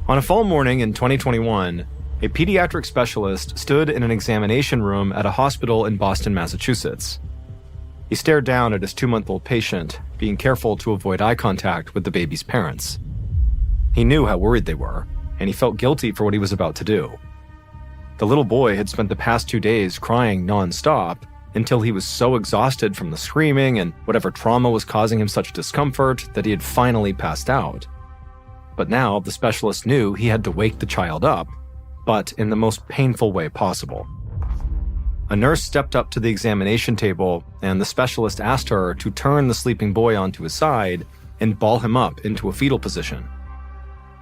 On a fall morning in 2021, a pediatric specialist stood in an examination room at a hospital in Boston, Massachusetts. He stared down at his 2-month-old patient, being careful to avoid eye contact with the baby's parents. He knew how worried they were, and he felt guilty for what he was about to do. The little boy had spent the past 2 days crying nonstop until he was so exhausted from the screaming and whatever trauma was causing him such discomfort that he had finally passed out. But now the specialist knew he had to wake the child up, but in the most painful way possible. A nurse stepped up to the examination table, and the specialist asked her to turn the sleeping boy onto his side and ball him up into a fetal position.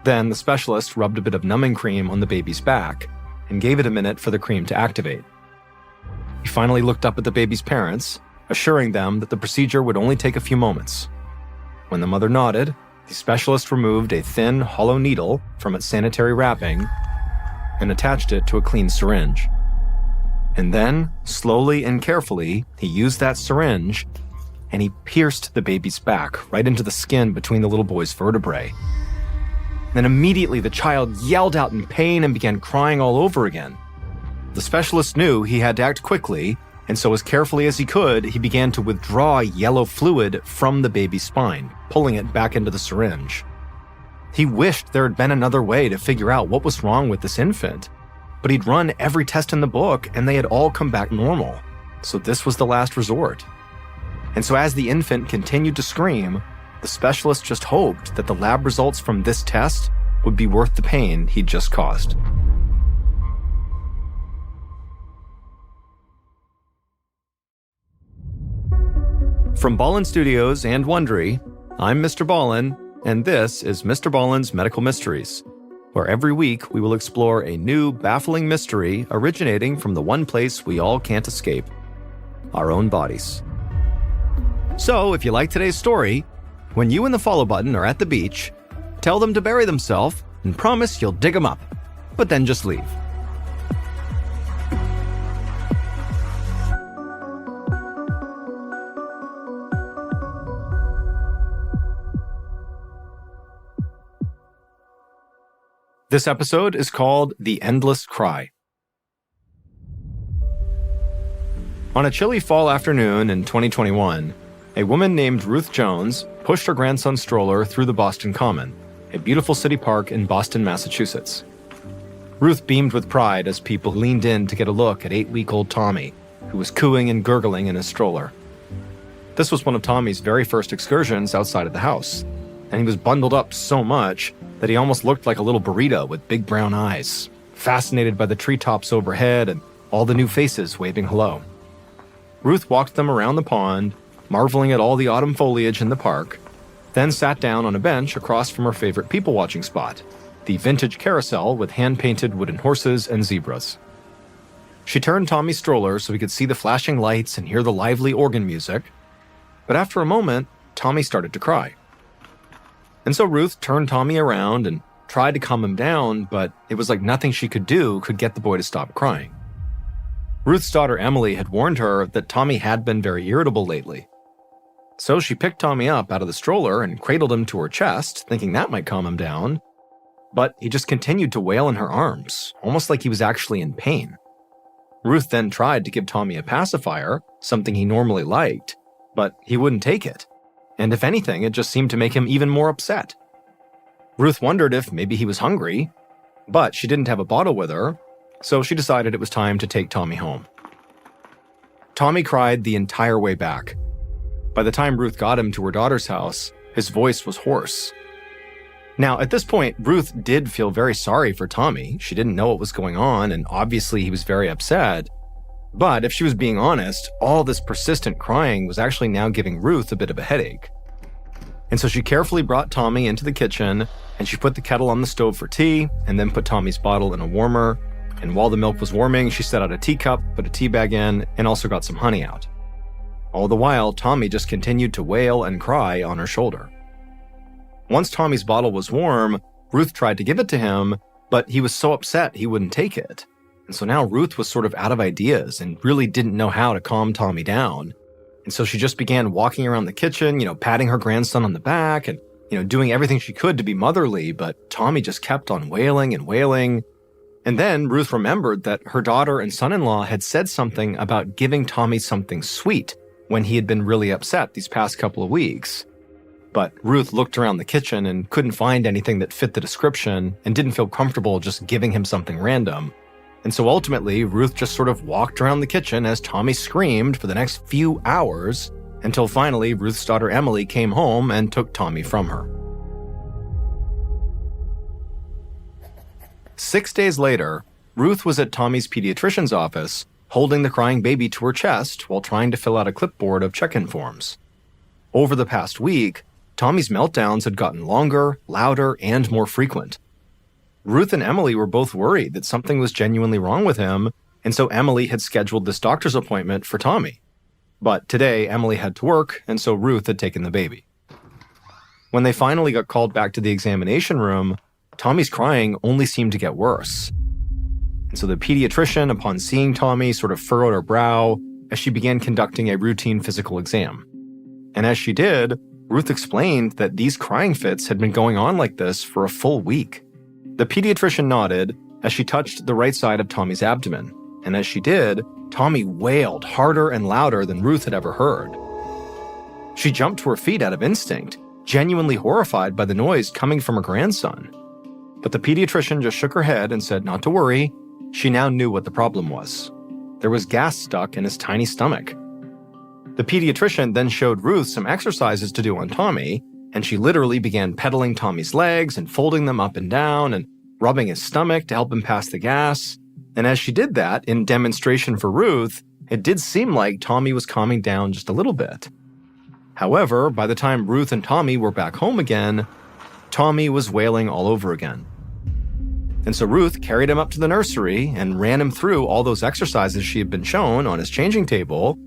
Then the specialist rubbed a bit of numbing cream on the baby's back and gave it a minute for the cream to activate. He finally looked up at the baby's parents, assuring them that the procedure would only take a few moments. When the mother nodded, the specialist removed a thin, hollow needle from its sanitary wrapping and attached it to a clean syringe. And then, slowly and carefully, he used that syringe and he pierced the baby's back right into the skin between the little boy's vertebrae. Then immediately the child yelled out in pain and began crying all over again. The specialist knew he had to act quickly, and so as carefully as he could, he began to withdraw yellow fluid from the baby's spine, pulling it back into the syringe. He wished there had been another way to figure out what was wrong with this infant, but he'd run every test in the book and they had all come back normal, so this was the last resort. And so as the infant continued to scream, the specialist just hoped that the lab results from this test would be worth the pain he'd just caused. From Ballen Studios and Wondery, I'm Mr. Ballen, and this is Mr. Ballen's Medical Mysteries, where every week we will explore a new, baffling mystery originating from the one place we all can't escape, our own bodies. So, if you like today's story, when you and the follow button are at the beach, tell them to bury themselves and promise you'll dig them up, but then just leave. This episode is called The Endless Cry. On a chilly fall afternoon in 2021, a woman named Ruth Jones pushed her grandson's stroller through the Boston Common, a beautiful city park in Boston, Massachusetts. Ruth beamed with pride as people leaned in to get a look at 8-week-old Tommy, who was cooing and gurgling in his stroller. This was one of Tommy's very first excursions outside of the house, and he was bundled up so much that he almost looked like a little burrito with big brown eyes, fascinated by the treetops overhead and all the new faces waving hello. Ruth walked them around the pond, marveling at all the autumn foliage in the park, then sat down on a bench across from her favorite people-watching spot, the vintage carousel with hand-painted wooden horses and zebras. She turned Tommy's stroller so he could see the flashing lights and hear the lively organ music, but after a moment, Tommy started to cry. And so Ruth turned Tommy around and tried to calm him down, but it was like nothing she could do could get the boy to stop crying. Ruth's daughter Emily had warned her that Tommy had been very irritable lately. So she picked Tommy up out of the stroller and cradled him to her chest, thinking that might calm him down. But he just continued to wail in her arms, almost like he was actually in pain. Ruth then tried to give Tommy a pacifier, something he normally liked, but he wouldn't take it. And if anything, it just seemed to make him even more upset. Ruth wondered if maybe he was hungry, but she didn't have a bottle with her, so she decided it was time to take Tommy home. Tommy cried the entire way back. By the time Ruth got him to her daughter's house, his voice was hoarse. Now, at this point, Ruth did feel very sorry for Tommy. She didn't know what was going on, and obviously he was very upset. But if she was being honest, all this persistent crying was actually now giving Ruth a bit of a headache. And so she carefully brought Tommy into the kitchen, and she put the kettle on the stove for tea, and then put Tommy's bottle in a warmer. And while the milk was warming, she set out a teacup, put a tea bag in, and also got some honey out. All the while, Tommy just continued to wail and cry on her shoulder. Once Tommy's bottle was warm, Ruth tried to give it to him, but he was so upset he wouldn't take it. And so now Ruth was sort of out of ideas and really didn't know how to calm Tommy down. And so she just began walking around the kitchen, patting her grandson on the back and doing everything she could to be motherly, but Tommy just kept on wailing and wailing. And then Ruth remembered that her daughter and son-in-law had said something about giving Tommy something sweet when he had been really upset these past couple of weeks. But Ruth looked around the kitchen and couldn't find anything that fit the description and didn't feel comfortable just giving him something random. And so ultimately, Ruth just sort of walked around the kitchen as Tommy screamed for the next few hours until finally Ruth's daughter Emily came home and took Tommy from her. 6 days later, Ruth was at Tommy's pediatrician's office, holding the crying baby to her chest while trying to fill out a clipboard of check-in forms. Over the past week, Tommy's meltdowns had gotten longer, louder, and more frequent. Ruth and Emily were both worried that something was genuinely wrong with him, and so Emily had scheduled this doctor's appointment for Tommy. But today, Emily had to work, and so Ruth had taken the baby. When they finally got called back to the examination room, Tommy's crying only seemed to get worse. And so the pediatrician, upon seeing Tommy, sort of furrowed her brow as she began conducting a routine physical exam. And as she did, Ruth explained that these crying fits had been going on like this for a full week. The pediatrician nodded as she touched the right side of Tommy's abdomen. And as she did, Tommy wailed harder and louder than Ruth had ever heard. She jumped to her feet out of instinct, genuinely horrified by the noise coming from her grandson. But the pediatrician just shook her head and said not to worry. She now knew what the problem was. There was gas stuck in his tiny stomach. The pediatrician then showed Ruth some exercises to do on Tommy, and she literally began pedaling Tommy's legs and folding them up and down and rubbing his stomach to help him pass the gas. And as she did that, in demonstration for Ruth, it did seem like Tommy was calming down just a little bit. However, by the time Ruth and Tommy were back home again, Tommy was wailing all over again. And so Ruth carried him up to the nursery and ran him through all those exercises she had been shown on his changing table,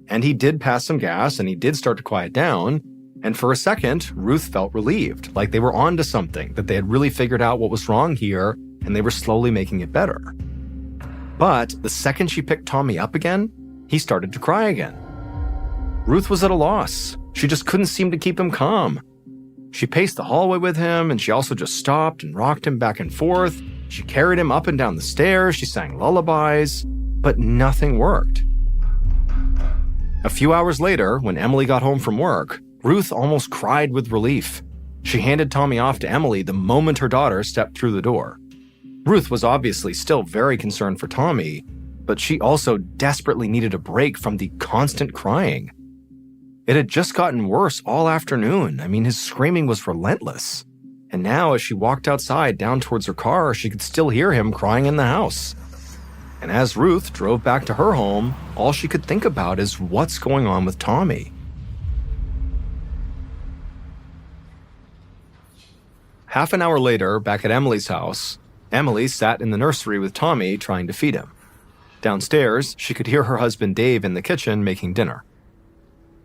and he did pass some gas and he did start to quiet down. And for a second, Ruth felt relieved, like they were onto something, that they had really figured out what was wrong here and they were slowly making it better. But the second she picked Tommy up again, he started to cry again. Ruth was at a loss. She just couldn't seem to keep him calm. She paced the hallway with him, and she also just stopped and rocked him back and forth. She carried him up and down the stairs. She sang lullabies, but nothing worked. A few hours later, when Emily got home from work, Ruth almost cried with relief. She handed Tommy off to Emily the moment her daughter stepped through the door. Ruth was obviously still very concerned for Tommy, but she also desperately needed a break from the constant crying. It had just gotten worse all afternoon. I mean, his screaming was relentless. And now, as she walked outside down towards her car, she could still hear him crying in the house. And as Ruth drove back to her home, all she could think about is what's going on with Tommy. Half an hour later, back at Emily's house, Emily sat in the nursery with Tommy trying to feed him. Downstairs, she could hear her husband Dave in the kitchen making dinner.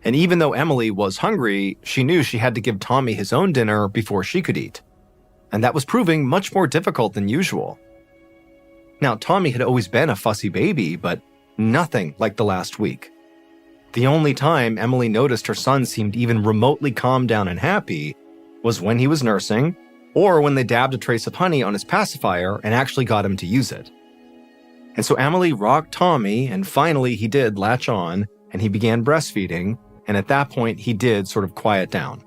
And even though Emily was hungry, she knew she had to give Tommy his own dinner before she could eat. And that was proving much more difficult than usual. Now, Tommy had always been a fussy baby, but nothing like the last week. The only time Emily noticed her son seemed even remotely calmed down and happy was when he was nursing, or when they dabbed a trace of honey on his pacifier and actually got him to use it. And so Emily rocked Tommy, and finally he did latch on, and he began breastfeeding, and at that point he did sort of quiet down.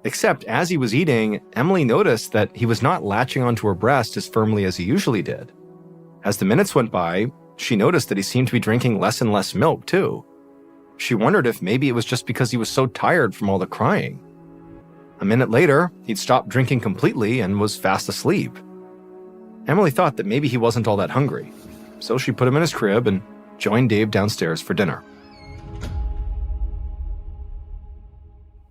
Except as he was eating, Emily noticed that he was not latching onto her breast as firmly as he usually did. As the minutes went by, she noticed that he seemed to be drinking less and less milk too. She wondered if maybe it was just because he was so tired from all the crying. A minute later, he'd stopped drinking completely and was fast asleep. Emily thought that maybe he wasn't all that hungry, so she put him in his crib and joined Dave downstairs for dinner.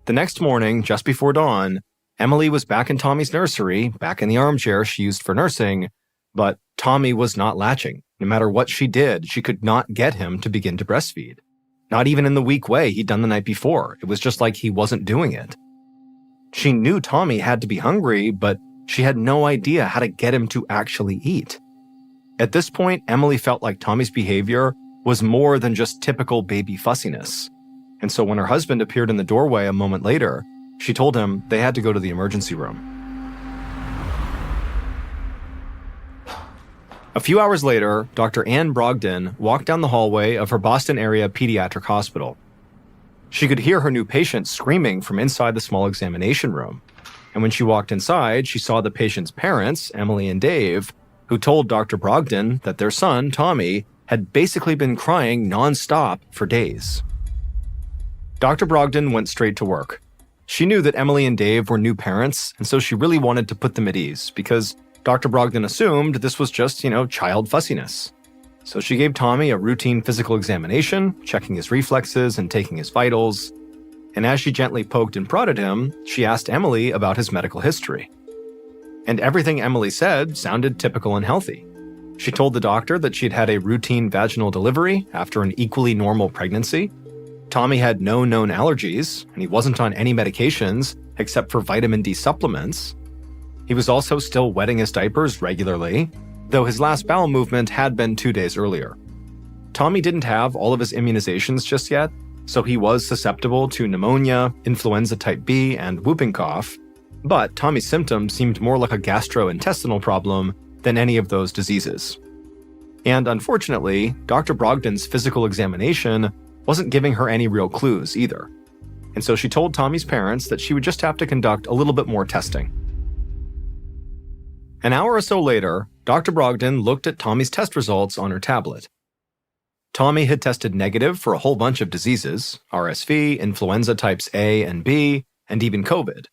The next morning, just before dawn, Emily was back in Tommy's nursery, back in the armchair she used for nursing, but Tommy was not latching. No matter what she did, she could not get him to begin to breastfeed. Not even in the weak way he'd done the night before. It was just like he wasn't doing it. She knew Tommy had to be hungry, but she had no idea how to get him to actually eat. At this point, Emily felt like Tommy's behavior was more than just typical baby fussiness. And so when her husband appeared in the doorway a moment later, She told him they had to go to the emergency room. A few hours later, Dr. Ann Brogdon walked down the hallway of her Boston area pediatric hospital. She could hear her new patient screaming from inside the small examination room. And when she walked inside, she saw the patient's parents, Emily and Dave, who told Dr. Brogdon that their son, Tommy, had basically been crying nonstop for days. Dr. Brogdon went straight to work. She knew that Emily and Dave were new parents, and so she really wanted to put them at ease because Dr. Brogdon assumed this was just, child fussiness. So she gave Tommy a routine physical examination, checking his reflexes and taking his vitals. And as she gently poked and prodded him, she asked Emily about his medical history. And everything Emily said sounded typical and healthy. She told the doctor that she'd had a routine vaginal delivery after an equally normal pregnancy. Tommy had no known allergies, and he wasn't on any medications except for vitamin D supplements. He was also still wetting his diapers regularly, though his last bowel movement had been 2 days earlier. Tommy didn't have all of his immunizations just yet, so he was susceptible to pneumonia, influenza type B, and whooping cough, but Tommy's symptoms seemed more like a gastrointestinal problem than any of those diseases. And unfortunately, Dr. Brogdon's physical examination wasn't giving her any real clues either. And so she told Tommy's parents that she would just have to conduct a little bit more testing. An hour or so later, Dr. Brogdon looked at Tommy's test results on her tablet. Tommy had tested negative for a whole bunch of diseases, RSV, influenza types A and B, and even COVID.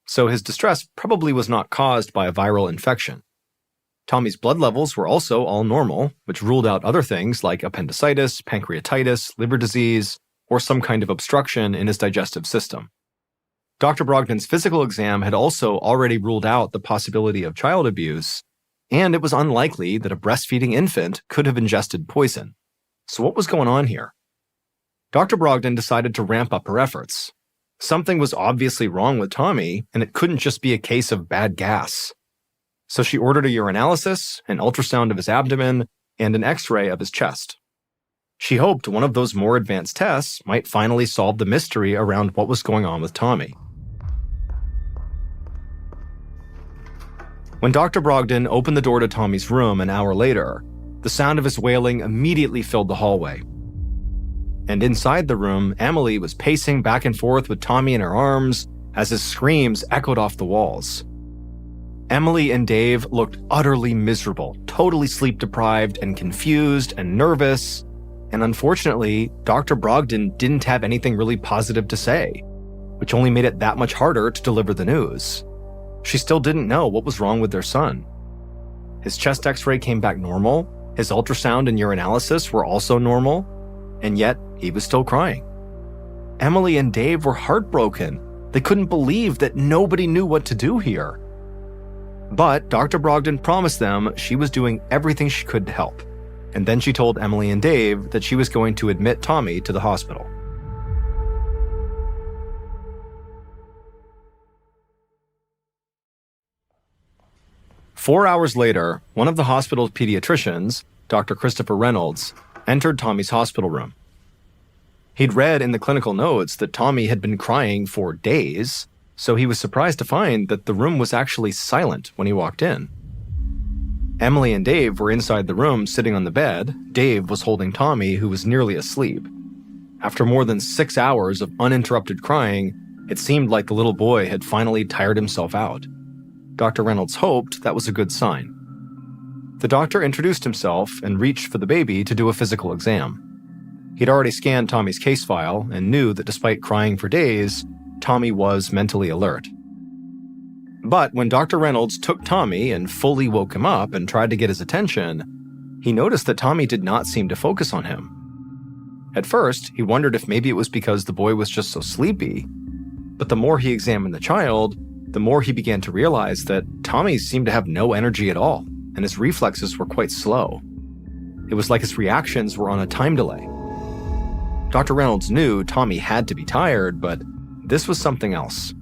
So his distress probably was not caused by a viral infection. Tommy's blood levels were also all normal, which ruled out other things like appendicitis, pancreatitis, liver disease, or some kind of obstruction in his digestive system. Dr. Brogdon's physical exam had also already ruled out the possibility of child abuse, and it was unlikely that a breastfeeding infant could have ingested poison. So what was going on here? Dr. Brogdon decided to ramp up her efforts. Something was obviously wrong with Tommy, and it couldn't just be a case of bad gas. So she ordered a urinalysis, an ultrasound of his abdomen, and an X-ray of his chest. She hoped one of those more advanced tests might finally solve the mystery around what was going on with Tommy. When Dr. Brogdon opened the door to Tommy's room an hour later, the sound of his wailing immediately filled the hallway. And inside the room, Emily was pacing back and forth with Tommy in her arms as his screams echoed off the walls. Emily and Dave looked utterly miserable, totally sleep-deprived and confused and nervous, and unfortunately, Dr. Brogdon didn't have anything really positive to say, which only made it that much harder to deliver the news. She still didn't know what was wrong with their son. His chest X-ray came back normal, his ultrasound and urinalysis were also normal, and yet he was still crying. Emily and Dave were heartbroken. They couldn't believe that nobody knew what to do here. But Dr. Brogdon promised them she was doing everything she could to help, and then she told Emily and Dave that she was going to admit Tommy to the hospital. Four hours later, one of the hospital's pediatricians, Dr. Christopher Reynolds, entered Tommy's hospital room. He'd read in the clinical notes that Tommy had been crying for days, so he was surprised to find that the room was actually silent when he walked in. Emily and Dave were inside the room sitting on the bed. Dave was holding Tommy, who was nearly asleep. After more than 6 hours of uninterrupted crying, it seemed like the little boy had finally tired himself out. Dr. Reynolds hoped that was a good sign. The doctor introduced himself and reached for the baby to do a physical exam. He'd already scanned Tommy's case file and knew that despite crying for days, Tommy was mentally alert. But when Dr. Reynolds took Tommy and fully woke him up and tried to get his attention, he noticed that Tommy did not seem to focus on him. At first, he wondered if maybe it was because the boy was just so sleepy, but the more he examined the child, the more he began to realize that Tommy seemed to have no energy at all, and his reflexes were quite slow. It was like his reactions were on a time delay. Dr. Reynolds knew Tommy had to be tired, but this was something else.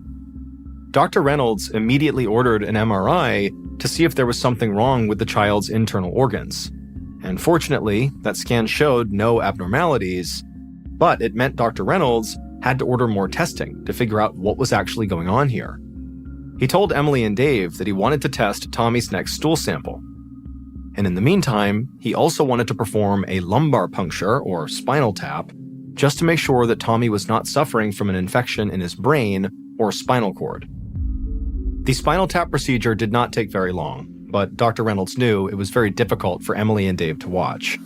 Dr. Reynolds immediately ordered an MRI to see if there was something wrong with the child's internal organs. And fortunately, that scan showed no abnormalities, but it meant Dr. Reynolds had to order more testing to figure out what was actually going on here. He told Emily and Dave that he wanted to test Tommy's next stool sample. And in the meantime, he also wanted to perform a lumbar puncture, or spinal tap, just to make sure that Tommy was not suffering from an infection in his brain or spinal cord. The spinal tap procedure did not take very long, but Dr. Reynolds knew it was very difficult for Emily and Dave to watch.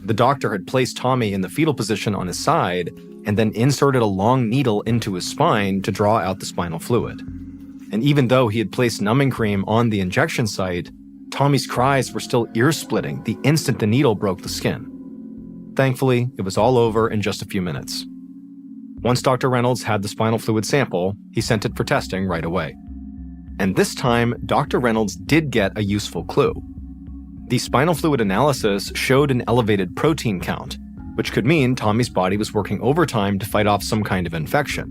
The doctor had placed Tommy in the fetal position on his side and then inserted a long needle into his spine to draw out the spinal fluid. And even though he had placed numbing cream on the injection site, Tommy's cries were still ear-splitting the instant the needle broke the skin. Thankfully, it was all over in just a few minutes. Once Dr. Reynolds had the spinal fluid sample, he sent it for testing right away. And this time, Dr. Reynolds did get a useful clue. The spinal fluid analysis showed an elevated protein count, which could mean Tommy's body was working overtime to fight off some kind of infection.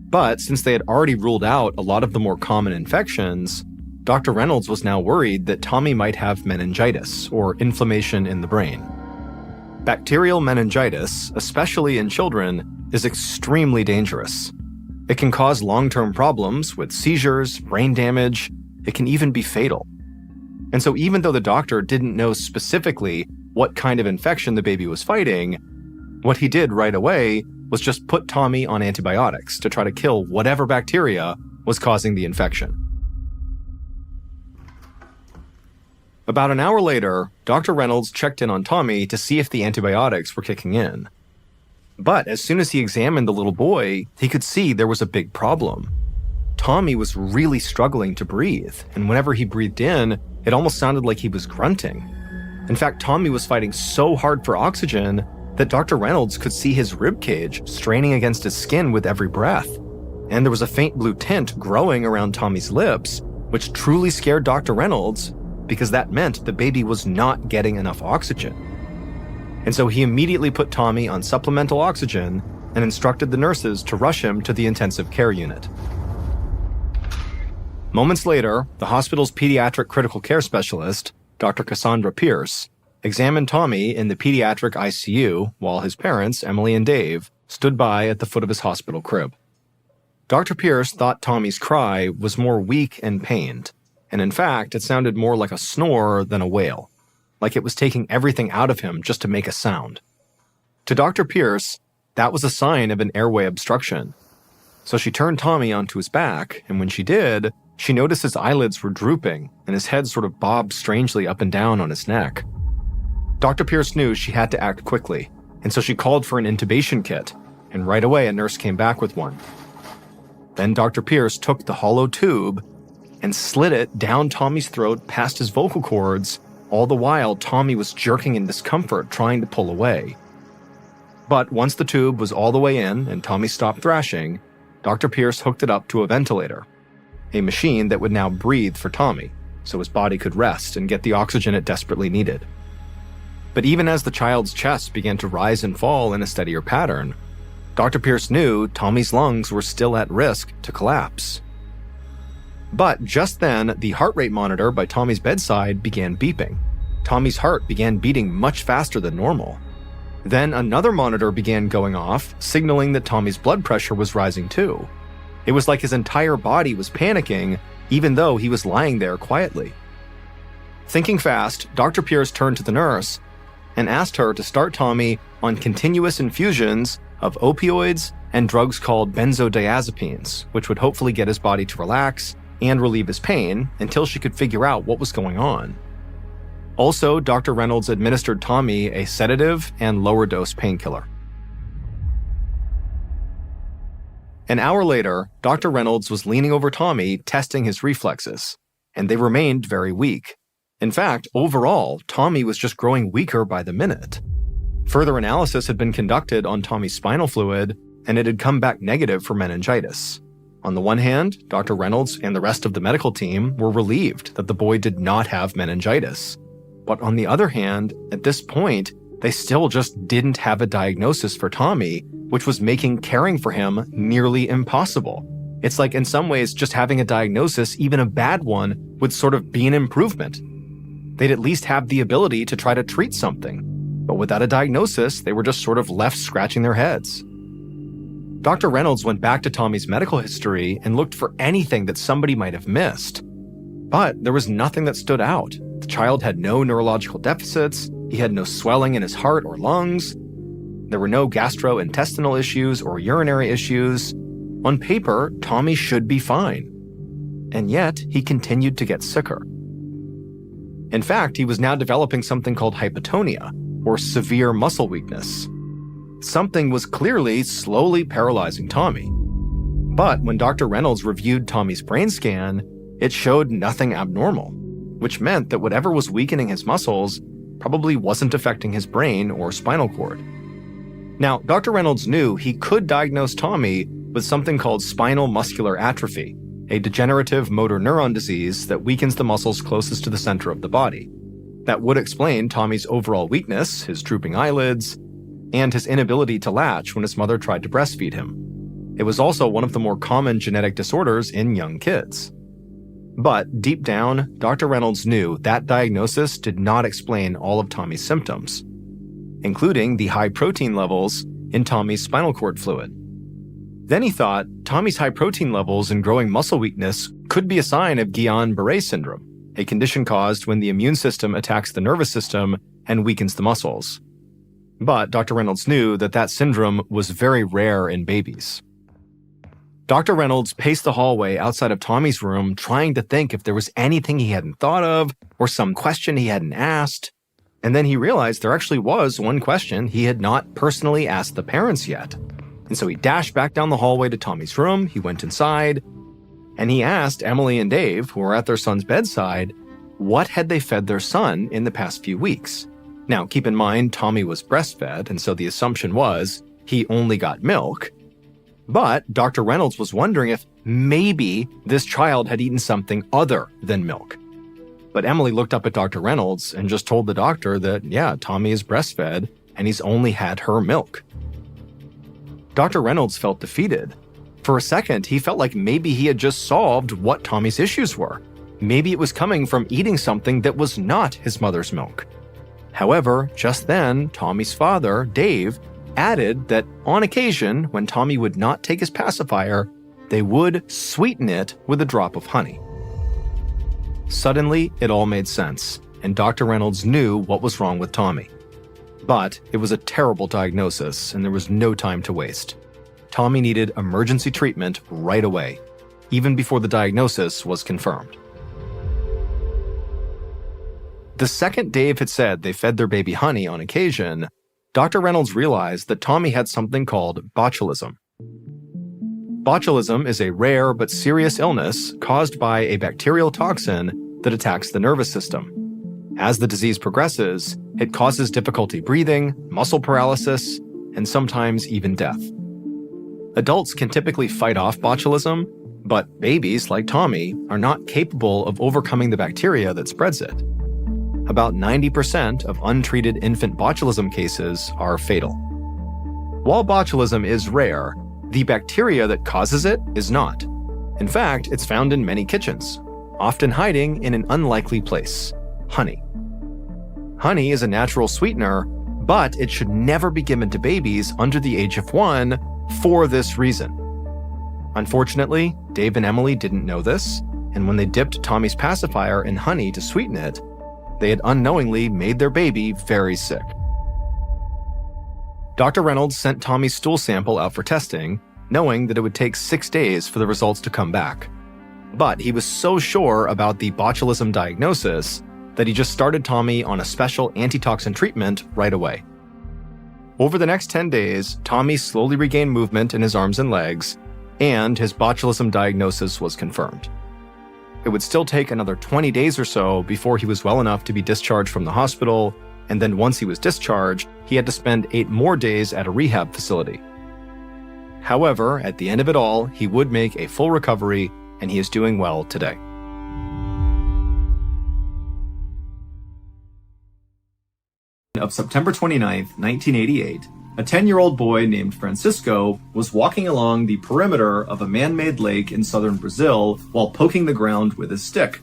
But since they had already ruled out a lot of the more common infections, Dr. Reynolds was now worried that Tommy might have meningitis, or inflammation in the brain. Bacterial meningitis, especially in children, is extremely dangerous. It can cause long-term problems with seizures, brain damage. It can even be fatal. And so even though the doctor didn't know specifically what kind of infection the baby was fighting, what he did right away was just put Tommy on antibiotics to try to kill whatever bacteria was causing the infection. About an hour later, Dr. Reynolds checked in on Tommy to see if the antibiotics were kicking in. But as soon as he examined the little boy, he could see there was a big problem. Tommy was really struggling to breathe, and whenever he breathed in, it almost sounded like he was grunting. In fact, Tommy was fighting so hard for oxygen that Dr. Reynolds could see his ribcage straining against his skin with every breath. And there was a faint blue tint growing around Tommy's lips, which truly scared Dr. Reynolds because that meant the baby was not getting enough oxygen. And so he immediately put Tommy on supplemental oxygen and instructed the nurses to rush him to the intensive care unit. Moments later, the hospital's pediatric critical care specialist, Dr. Cassandra Pierce, examined Tommy in the pediatric ICU while his parents, Emily and Dave, stood by at the foot of his hospital crib. Dr. Pierce thought Tommy's cry was more weak and pained, and in fact, it sounded more like a snore than a wail, like it was taking everything out of him just to make a sound. To Dr. Pierce, that was a sign of an airway obstruction. So she turned Tommy onto his back, and when she did, she noticed his eyelids were drooping and his head sort of bobbed strangely up and down on his neck. Dr. Pierce knew she had to act quickly, and so she called for an intubation kit, and right away a nurse came back with one. Then Dr. Pierce took the hollow tube and slid it down Tommy's throat past his vocal cords, all the while Tommy was jerking in discomfort trying to pull away. But once the tube was all the way in and Tommy stopped thrashing, Dr. Pierce hooked it up to a ventilator, a machine that would now breathe for Tommy, so his body could rest and get the oxygen it desperately needed. But even as the child's chest began to rise and fall in a steadier pattern, Dr. Pierce knew Tommy's lungs were still at risk to collapse. But just then, the heart rate monitor by Tommy's bedside began beeping. Tommy's heart began beating much faster than normal. Then another monitor began going off, signaling that Tommy's blood pressure was rising too. It was like his entire body was panicking, even though he was lying there quietly. Thinking fast, Dr. Pierce turned to the nurse and asked her to start Tommy on continuous infusions of opioids and drugs called benzodiazepines, which would hopefully get his body to relax and relieve his pain until she could figure out what was going on. Also, Dr. Reynolds administered Tommy a sedative and lower dose painkiller. An hour later, Dr. Reynolds was leaning over Tommy, testing his reflexes, and they remained very weak. In fact, overall, Tommy was just growing weaker by the minute. Further analysis had been conducted on Tommy's spinal fluid, and it had come back negative for meningitis. On the one hand, Dr. Reynolds and the rest of the medical team were relieved that the boy did not have meningitis. But on the other hand, at this point, they still just didn't have a diagnosis for Tommy, which was making caring for him nearly impossible. It's like in some ways, just having a diagnosis, even a bad one, would sort of be an improvement. They'd at least have the ability to try to treat something. But without a diagnosis, they were just sort of left scratching their heads. Dr. Reynolds went back to Tommy's medical history and looked for anything that somebody might have missed. But there was nothing that stood out. The child had no neurological deficits, he had no swelling in his heart or lungs, there were no gastrointestinal issues or urinary issues. On paper, Tommy should be fine. And yet, he continued to get sicker. In fact, he was now developing something called hypotonia, or severe muscle weakness. Something was clearly slowly paralyzing Tommy. But when Dr. Reynolds reviewed Tommy's brain scan, it showed nothing abnormal, which meant that whatever was weakening his muscles probably wasn't affecting his brain or spinal cord. Now, Dr. Reynolds knew he could diagnose Tommy with something called spinal muscular atrophy, a degenerative motor neuron disease that weakens the muscles closest to the center of the body. That would explain Tommy's overall weakness, his drooping eyelids, and his inability to latch when his mother tried to breastfeed him. It was also one of the more common genetic disorders in young kids. But deep down, Dr. Reynolds knew that diagnosis did not explain all of Tommy's symptoms, including the high protein levels in Tommy's spinal cord fluid. Then he thought Tommy's high protein levels and growing muscle weakness could be a sign of Guillain-Barré syndrome, a condition caused when the immune system attacks the nervous system and weakens the muscles. But Dr. Reynolds knew that syndrome was very rare in babies. Dr. Reynolds paced the hallway outside of Tommy's room, trying to think if there was anything he hadn't thought of or some question he hadn't asked. And then he realized there actually was one question he had not personally asked the parents yet. And so he dashed back down the hallway to Tommy's room, he went inside, and he asked Emily and Dave, who were at their son's bedside, what had they fed their son in the past few weeks? Now, keep in mind, Tommy was breastfed, and so the assumption was he only got milk. But Dr. Reynolds was wondering if maybe this child had eaten something other than milk. But Emily looked up at Dr. Reynolds and just told the doctor that, yeah, Tommy is breastfed and he's only had her milk. Dr. Reynolds felt defeated. For a second, he felt like maybe he had just solved what Tommy's issues were. Maybe it was coming from eating something that was not his mother's milk. However, just then, Tommy's father, Dave, added that on occasion, when Tommy would not take his pacifier, they would sweeten it with a drop of honey. Suddenly, it all made sense, and Dr. Reynolds knew what was wrong with Tommy. But it was a terrible diagnosis, and there was no time to waste. Tommy needed emergency treatment right away, even before the diagnosis was confirmed. The second Dave had said they fed their baby honey on occasion, Dr. Reynolds realized that Tommy had something called botulism. Botulism is a rare but serious illness caused by a bacterial toxin that attacks the nervous system. As the disease progresses, it causes difficulty breathing, muscle paralysis, and sometimes even death. Adults can typically fight off botulism, but babies, like Tommy, are not capable of overcoming the bacteria that spreads it. About 90% of untreated infant botulism cases are fatal. While botulism is rare, the bacteria that causes it is not. In fact, it's found in many kitchens, often hiding in an unlikely place: honey. Honey is a natural sweetener, but it should never be given to babies under the age of 1 for this reason. Unfortunately, Dave and Emily didn't know this, and when they dipped Tommy's pacifier in honey to sweeten it, they had unknowingly made their baby very sick. Dr. Reynolds sent Tommy's stool sample out for testing, knowing that it would take 6 days for the results to come back. But he was so sure about the botulism diagnosis that he just started Tommy on a special antitoxin treatment right away. Over the next 10 days, Tommy slowly regained movement in his arms and legs, and his botulism diagnosis was confirmed. It would still take another 20 days or so before he was well enough to be discharged from the hospital, and then once he was discharged, he had to spend 8 more days at a rehab facility. However, at the end of it all, he would make a full recovery, and he is doing well today. Of September 29, 1988, a 10-year-old boy named Francisco was walking along the perimeter of a man-made lake in southern Brazil while poking the ground with his stick.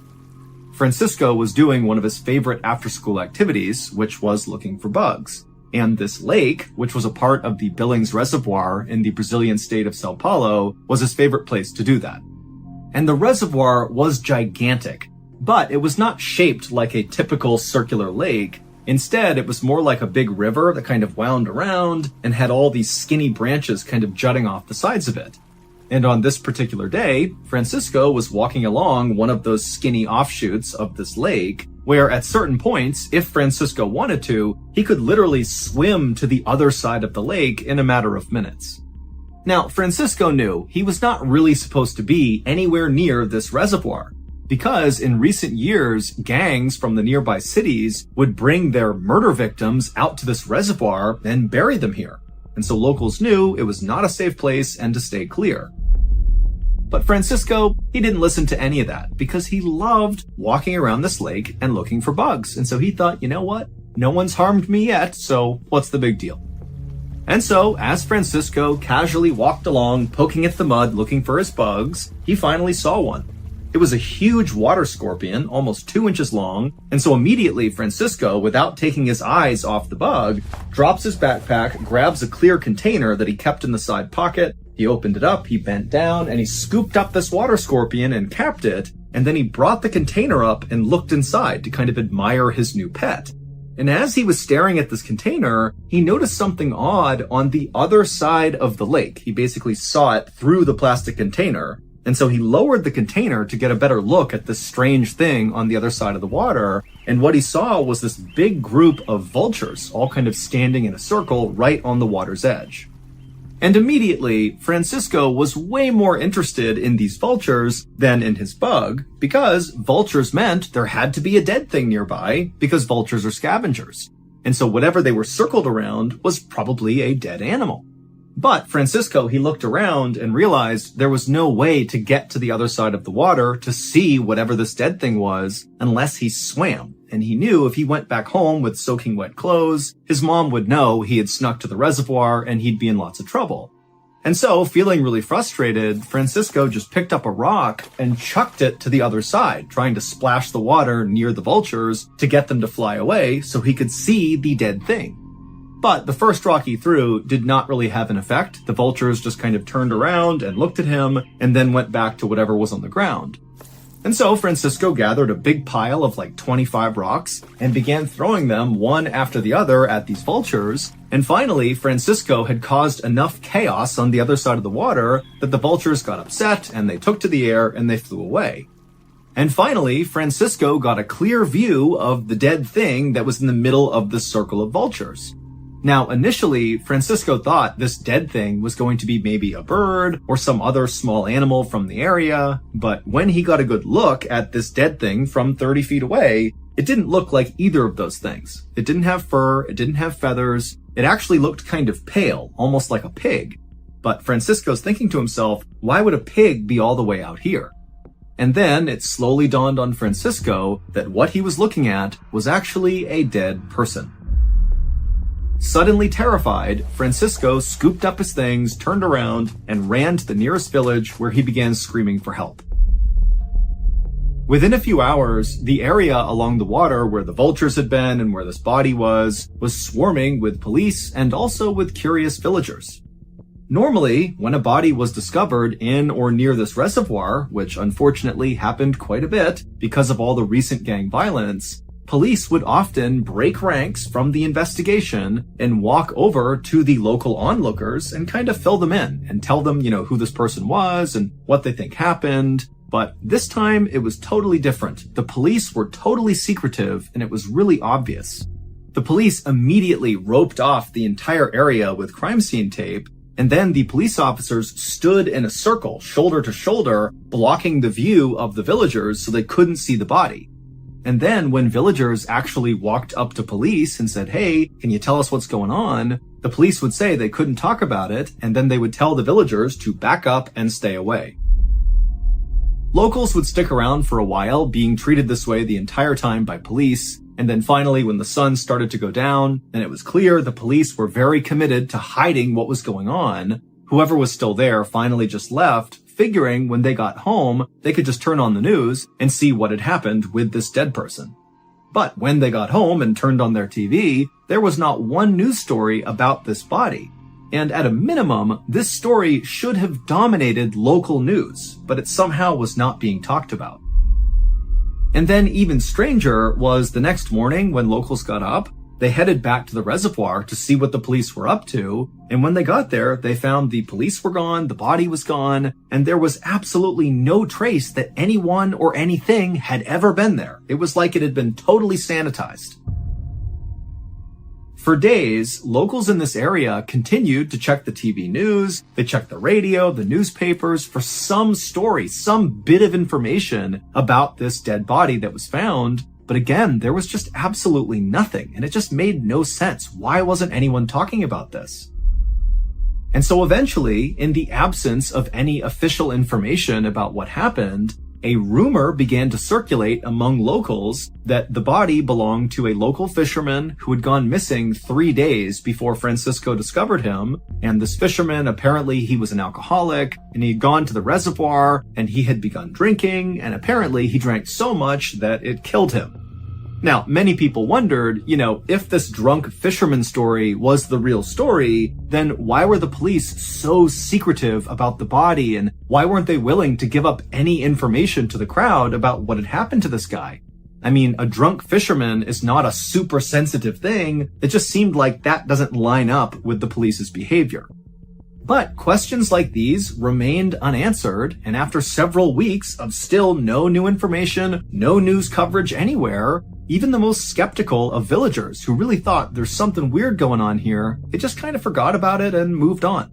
Francisco was doing one of his favorite after-school activities, which was looking for bugs. And this lake, which was a part of the Billings Reservoir in the Brazilian state of Sao Paulo, was his favorite place to do that. And the reservoir was gigantic, but it was not shaped like a typical circular lake. Instead, it was more like a big river that kind of wound around and had all these skinny branches kind of jutting off the sides of it. And on this particular day, Francisco was walking along one of those skinny offshoots of this lake, where at certain points, if Francisco wanted to, he could literally swim to the other side of the lake in a matter of minutes. Now, Francisco knew he was not really supposed to be anywhere near this reservoir, because in recent years, gangs from the nearby cities would bring their murder victims out to this reservoir and bury them here. And so locals knew it was not a safe place and to stay clear. But Francisco, he didn't listen to any of that because he loved walking around this lake and looking for bugs. And so he thought, you know what? No one's harmed me yet, so what's the big deal? And so, as Francisco casually walked along, poking at the mud, looking for his bugs, he finally saw one. It was a huge water scorpion, almost 2 inches long, and so immediately Francisco, without taking his eyes off the bug, drops his backpack, grabs a clear container that he kept in the side pocket, he opened it up, he bent down, and he scooped up this water scorpion and capped it, and then he brought the container up and looked inside to kind of admire his new pet. And as he was staring at this container, he noticed something odd on the other side of the lake. He basically saw it through the plastic container. And so he lowered the container to get a better look at this strange thing on the other side of the water. And what he saw was this big group of vultures, all kind of standing in a circle right on the water's edge. And immediately, Francisco was way more interested in these vultures than in his bug, because vultures meant there had to be a dead thing nearby, because vultures are scavengers. And so whatever they were circled around was probably a dead animal. But Francisco, he looked around and realized there was no way to get to the other side of the water to see whatever this dead thing was unless he swam. And he knew if he went back home with soaking wet clothes, his mom would know he had snuck to the reservoir and he'd be in lots of trouble. And so, feeling really frustrated, Francisco just picked up a rock and chucked it to the other side, trying to splash the water near the vultures to get them to fly away so he could see the dead thing. But the first rock he threw did not really have an effect. The vultures just kind of turned around and looked at him and then went back to whatever was on the ground. And so Francisco gathered a big pile of like 25 rocks and began throwing them one after the other at these vultures. And finally, Francisco had caused enough chaos on the other side of the water that the vultures got upset and they took to the air and they flew away. And finally, Francisco got a clear view of the dead thing that was in the middle of the circle of vultures. Now, initially, Francisco thought this dead thing was going to be maybe a bird or some other small animal from the area, but when he got a good look at this dead thing from 30 feet away, it didn't look like either of those things. It didn't have fur, it didn't have feathers, it actually looked kind of pale, almost like a pig. But Francisco's thinking to himself, why would a pig be all the way out here? And then it slowly dawned on Francisco that what he was looking at was actually a dead person. Suddenly terrified, Francisco scooped up his things, turned around, and ran to the nearest village where he began screaming for help. Within a few hours, the area along the water where the vultures had been and where this body was swarming with police and also with curious villagers. Normally, when a body was discovered in or near this reservoir, which unfortunately happened quite a bit because of all the recent gang violence, police would often break ranks from the investigation and walk over to the local onlookers and kind of fill them in and tell them, who this person was and what they think happened. But this time it was totally different. The police were totally secretive and it was really obvious. The police immediately roped off the entire area with crime scene tape, and then the police officers stood in a circle, shoulder to shoulder, blocking the view of the villagers so they couldn't see the body. And then when villagers actually walked up to police and said, hey, can you tell us what's going on? The police would say they couldn't talk about it, and then they would tell the villagers to back up and stay away. Locals would stick around for a while, being treated this way the entire time by police, and then finally when the sun started to go down, and it was clear the police were very committed to hiding what was going on, whoever was still there finally just left, figuring when they got home, they could just turn on the news and see what had happened with this dead person. But when they got home and turned on their TV, there was not one news story about this body. And at a minimum, this story should have dominated local news, but it somehow was not being talked about. And then even stranger was the next morning when locals got up, they headed back to the reservoir to see what the police were up to. And when they got there, they found the police were gone, the body was gone, and there was absolutely no trace that anyone or anything had ever been there. It was like it had been totally sanitized. For days, locals in this area continued to check the TV news, they checked the radio, the newspapers for some story, some bit of information about this dead body that was found. But again, there was just absolutely nothing, and it just made no sense. Why wasn't anyone talking about this? And so eventually, in the absence of any official information about what happened, a rumor began to circulate among locals that the body belonged to a local fisherman who had gone missing 3 days before Francisco discovered him. And this fisherman, apparently he was an alcoholic, and he had gone to the reservoir and he had begun drinking, and apparently he drank so much that it killed him. Now, many people wondered, if this drunk fisherman story was the real story, then why were the police so secretive about the body, and why weren't they willing to give up any information to the crowd about what had happened to this guy? I mean, a drunk fisherman is not a super sensitive thing. It just seemed like that doesn't line up with the police's behavior. But questions like these remained unanswered, and after several weeks of still no new information, no news coverage anywhere, even the most skeptical of villagers who really thought there's something weird going on here, they just kind of forgot about it and moved on.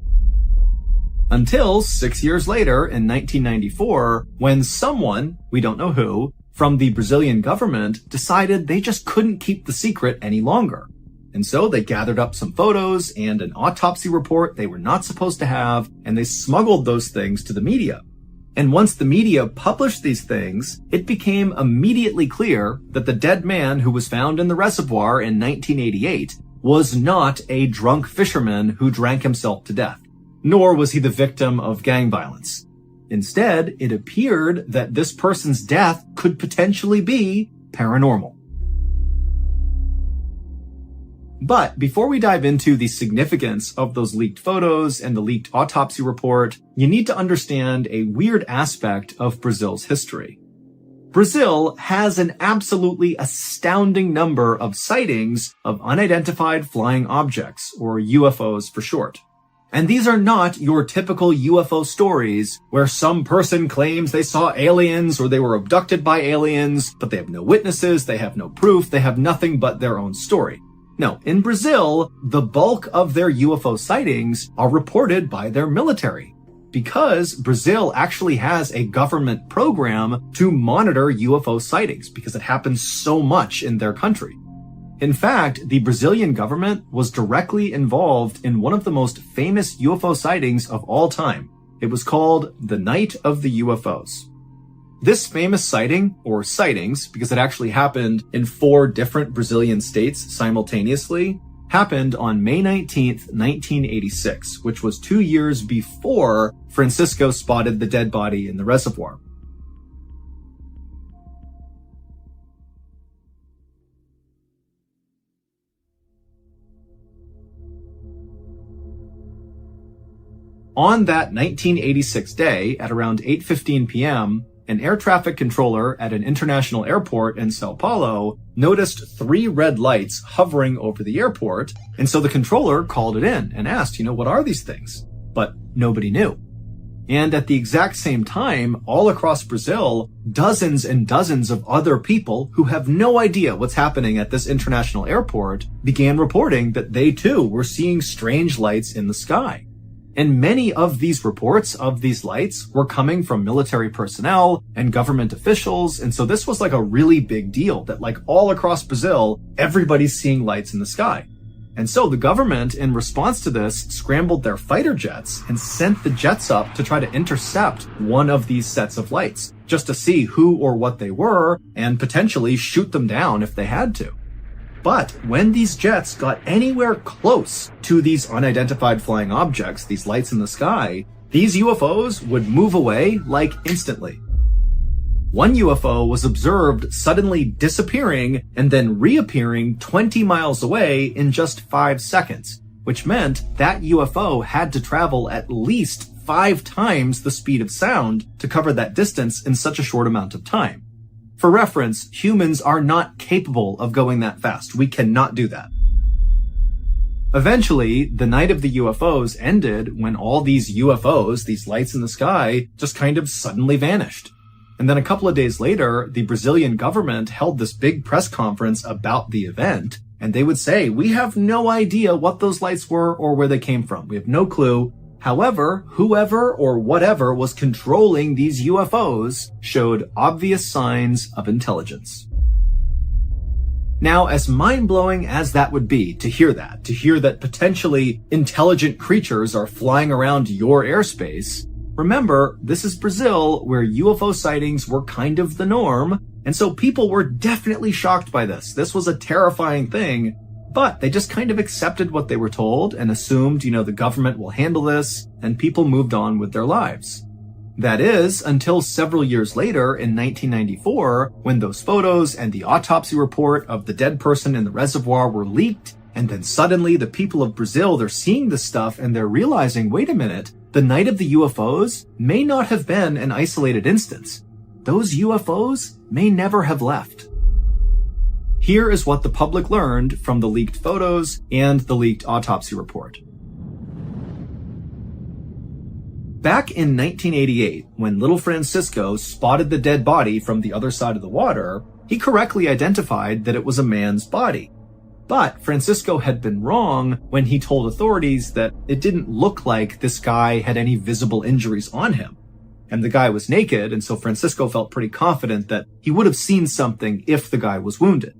Until 6 years later, in 1994, when someone, we don't know who, from the Brazilian government decided they just couldn't keep the secret any longer. And so they gathered up some photos and an autopsy report they were not supposed to have, and they smuggled those things to the media. And once the media published these things, it became immediately clear that the dead man who was found in the reservoir in 1988 was not a drunk fisherman who drank himself to death, nor was he the victim of gang violence. Instead, it appeared that this person's death could potentially be paranormal. But before we dive into the significance of those leaked photos and the leaked autopsy report, you need to understand a weird aspect of Brazil's history. Brazil has an absolutely astounding number of sightings of unidentified flying objects, or UFOs for short. And these are not your typical UFO stories where some person claims they saw aliens or they were abducted by aliens, but they have no witnesses, they have no proof, they have nothing but their own story. No, in Brazil, the bulk of their UFO sightings are reported by their military, because Brazil actually has a government program to monitor UFO sightings because it happens so much in their country. In fact, the Brazilian government was directly involved in one of the most famous UFO sightings of all time. It was called the Night of the UFOs. This famous sighting, or sightings, because it actually happened in 4 different Brazilian states simultaneously, happened on May 19th, 1986, which was 2 years before Francisco spotted the dead body in the reservoir. On that 1986 day, at around 8:15 p.m., an air traffic controller at an international airport in Sao Paulo noticed 3 red lights hovering over the airport, and so the controller called it in and asked, what are these things? But nobody knew. And at the exact same time, all across Brazil, dozens and dozens of other people who have no idea what's happening at this international airport began reporting that they too were seeing strange lights in the sky. And many of these reports of these lights were coming from military personnel and government officials. And so this was like a really big deal that all across Brazil, everybody's seeing lights in the sky. And so the government, in response to this, scrambled their fighter jets and sent the jets up to try to intercept one of these sets of lights, just to see who or what they were and potentially shoot them down if they had to. But when these jets got anywhere close to these unidentified flying objects, these lights in the sky, these UFOs would move away instantly. One UFO was observed suddenly disappearing and then reappearing 20 miles away in just 5 seconds, which meant that UFO had to travel at least 5 times the speed of sound to cover that distance in such a short amount of time. For reference, humans are not capable of going that fast. We cannot do that. Eventually, the night of the UFOs ended when all these UFOs, these lights in the sky, just kind of suddenly vanished. And then a couple of days later, the Brazilian government held this big press conference about the event, and they would say, we have no idea what those lights were or where they came from. We have no clue. However, whoever or whatever was controlling these UFOs showed obvious signs of intelligence. Now, as mind-blowing as that would be to hear that potentially intelligent creatures are flying around your airspace, remember, this is Brazil, where UFO sightings were kind of the norm, and so people were definitely shocked by this. This was a terrifying thing, but they just kind of accepted what they were told and assumed, the government will handle this, and people moved on with their lives. That is, until several years later in 1994, when those photos and the autopsy report of the dead person in the reservoir were leaked, and then suddenly the people of Brazil, they're seeing this stuff and they're realizing, wait a minute, the night of the UFOs may not have been an isolated instance. Those UFOs may never have left. Here is what the public learned from the leaked photos and the leaked autopsy report. Back in 1988, when little Francisco spotted the dead body from the other side of the water, he correctly identified that it was a man's body. But Francisco had been wrong when he told authorities that it didn't look like this guy had any visible injuries on him. And the guy was naked, and so Francisco felt pretty confident that he would have seen something if the guy was wounded.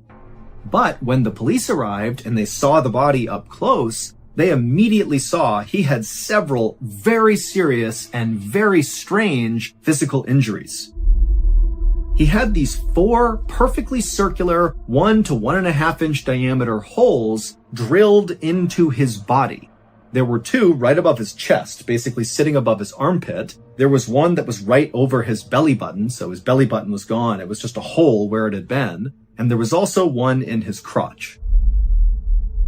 But when the police arrived and they saw the body up close, they immediately saw he had several very serious and very strange physical injuries. He had these 4 perfectly circular 1 to 1.5 inch diameter holes drilled into his body. There were 2 right above his chest, basically sitting above his armpit. There was one that was right over his belly button, so his belly button was gone. It was just a hole where it had been. And there was also one in his crotch.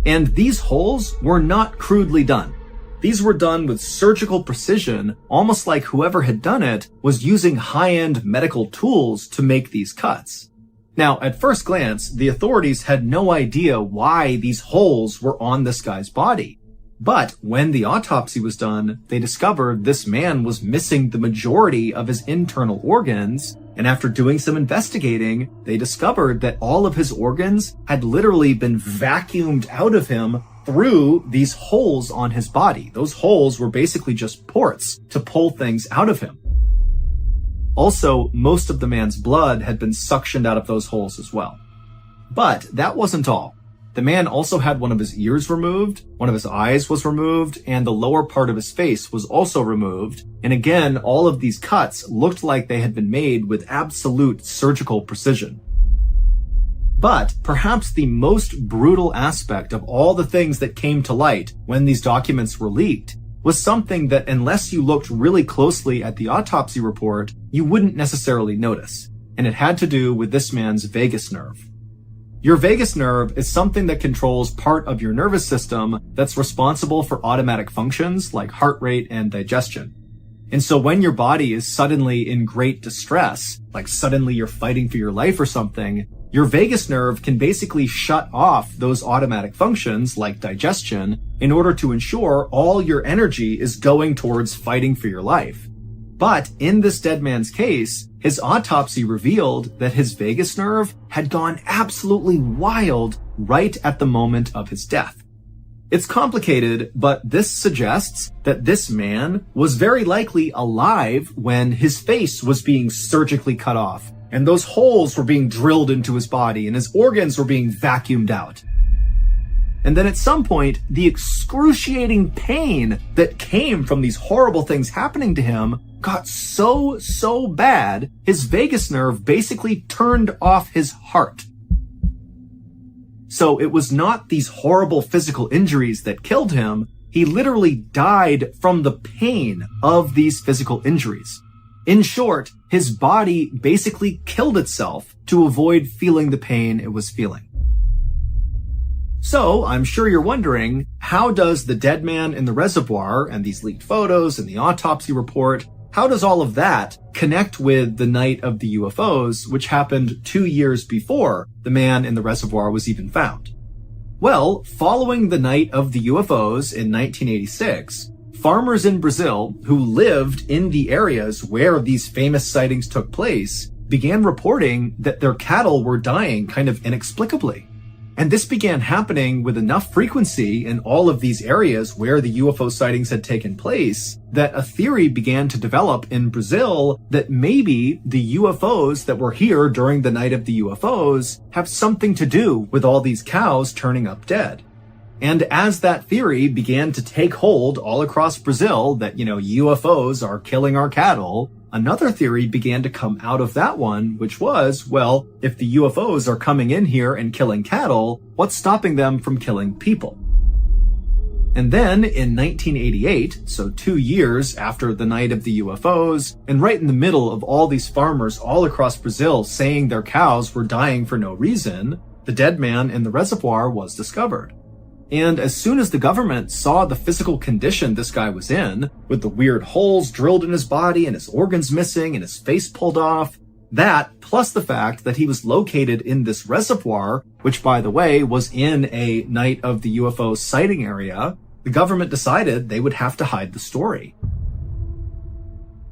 And these holes were not crudely done. These were done with surgical precision, almost like whoever had done it was using high-end medical tools to make these cuts. Now, at first glance, the authorities had no idea why these holes were on this guy's body. But when the autopsy was done, they discovered this man was missing the majority of his internal organs, and after doing some investigating, they discovered that all of his organs had literally been vacuumed out of him through these holes on his body. Those holes were basically just ports to pull things out of him. Also, most of the man's blood had been suctioned out of those holes as well. But that wasn't all. The man also had one of his ears removed, one of his eyes was removed, and the lower part of his face was also removed. And again, all of these cuts looked like they had been made with absolute surgical precision. But perhaps the most brutal aspect of all the things that came to light when these documents were leaked was something that, unless you looked really closely at the autopsy report, you wouldn't necessarily notice. And it had to do with this man's vagus nerve. Your vagus nerve is something that controls part of your nervous system that's responsible for automatic functions like heart rate and digestion. And so when your body is suddenly in great distress, like suddenly you're fighting for your life or something, your vagus nerve can basically shut off those automatic functions like digestion in order to ensure all your energy is going towards fighting for your life. But in this dead man's case, his autopsy revealed that his vagus nerve had gone absolutely wild right at the moment of his death. It's complicated, but this suggests that this man was very likely alive when his face was being surgically cut off, and those holes were being drilled into his body, and his organs were being vacuumed out. And then at some point, the excruciating pain that came from these horrible things happening to him got so bad, his vagus nerve basically turned off his heart. So it was not these horrible physical injuries that killed him. He literally died from the pain of these physical injuries. In short, his body basically killed itself to avoid feeling the pain it was feeling. So, I'm sure you're wondering, how does the dead man in the reservoir and these leaked photos and the autopsy report, how does all of that connect with the night of the UFOs, which happened 2 years before the man in the reservoir was even found? Well, following the night of the UFOs in 1986, farmers in Brazil who lived in the areas where these famous sightings took place began reporting that their cattle were dying kind of inexplicably. And this began happening with enough frequency in all of these areas where the UFO sightings had taken place that a theory began to develop in Brazil that maybe the UFOs that were here during the night of the UFOs have something to do with all these cows turning up dead. And as that theory began to take hold all across Brazil that, UFOs are killing our cattle, another theory began to come out of that one, which was, well, if the UFOs are coming in here and killing cattle, what's stopping them from killing people? And then in 1988, so 2 years after the night of the UFOs, and right in the middle of all these farmers all across Brazil saying their cows were dying for no reason, the dead man in the reservoir was discovered. And as soon as the government saw the physical condition this guy was in, with the weird holes drilled in his body and his organs missing and his face pulled off, that, plus the fact that he was located in this reservoir, which by the way was in a night of the UFO sighting area, the government decided they would have to hide the story.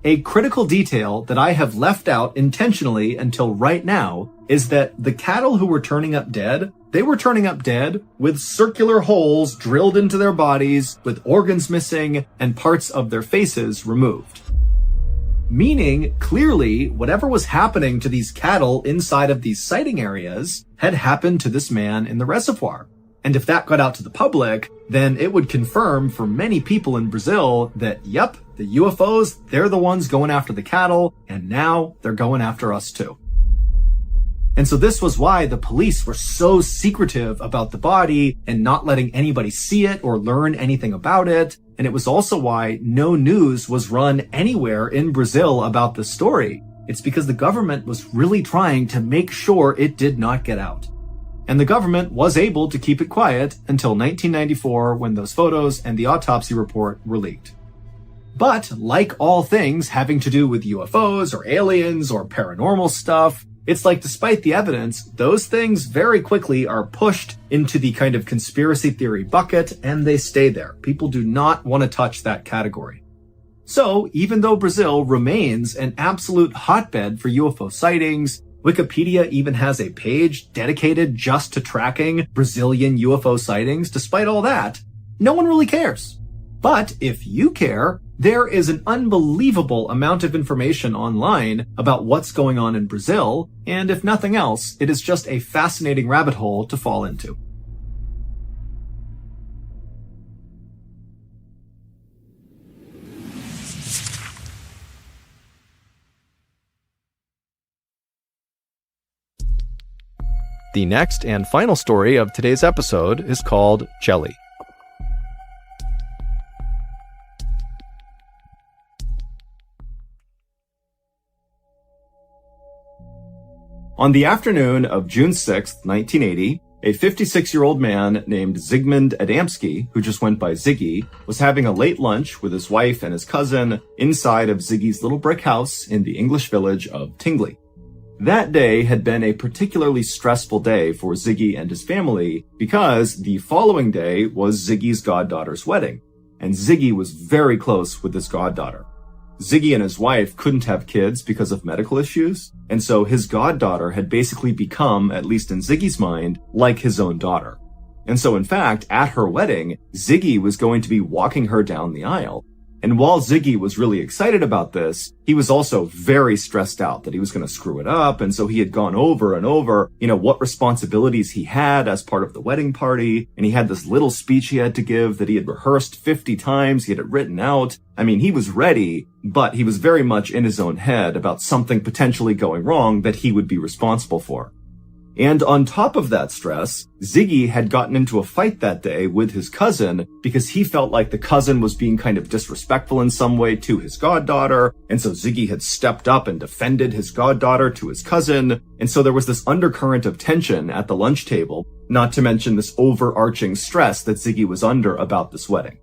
A critical detail that I have left out intentionally until right now is that the cattle who were turning up dead, they were turning up dead with circular holes drilled into their bodies, with organs missing and parts of their faces removed. Meaning, clearly, whatever was happening to these cattle inside of these sighting areas had happened to this man in the reservoir. And if that got out to the public, then it would confirm for many people in Brazil that, yep, the UFOs, they're the ones going after the cattle, and now they're going after us too. And so this was why the police were so secretive about the body and not letting anybody see it or learn anything about it. And it was also why no news was run anywhere in Brazil about the story. It's because the government was really trying to make sure it did not get out. And the government was able to keep it quiet until 1994 when those photos and the autopsy report were leaked. But like all things having to do with UFOs or aliens or paranormal stuff, it's like despite the evidence, those things very quickly are pushed into the kind of conspiracy theory bucket and they stay there. People do not want to touch that category. So even though Brazil remains an absolute hotbed for UFO sightings, Wikipedia even has a page dedicated just to tracking Brazilian UFO sightings. Despite all that, no one really cares. But if you care, there is an unbelievable amount of information online about what's going on in Brazil, and if nothing else, it is just a fascinating rabbit hole to fall into. The next and final story of today's episode is called Jelly. On the afternoon of June 6, 1980, a 56-year-old man named Zygmunt Adamski, who just went by Ziggy, was having a late lunch with his wife and his cousin inside of Ziggy's little brick house in the English village of Tingley. That day had been a particularly stressful day for Ziggy and his family because the following day was Ziggy's goddaughter's wedding, and Ziggy was very close with his goddaughter. Ziggy and his wife couldn't have kids because of medical issues, and so his goddaughter had basically become, at least in Ziggy's mind, like his own daughter. And so in fact, at her wedding, Ziggy was going to be walking her down the aisle. And while Ziggy was really excited about this, he was also very stressed out that he was going to screw it up. And so he had gone over and over, what responsibilities he had as part of the wedding party. And he had this little speech he had to give that he had rehearsed 50 times. He had it written out. I mean, he was ready, but he was very much in his own head about something potentially going wrong that he would be responsible for. And on top of that stress, Ziggy had gotten into a fight that day with his cousin because he felt like the cousin was being kind of disrespectful in some way to his goddaughter. And so Ziggy had stepped up and defended his goddaughter to his cousin. And so there was this undercurrent of tension at the lunch table, not to mention this overarching stress that Ziggy was under about this wedding.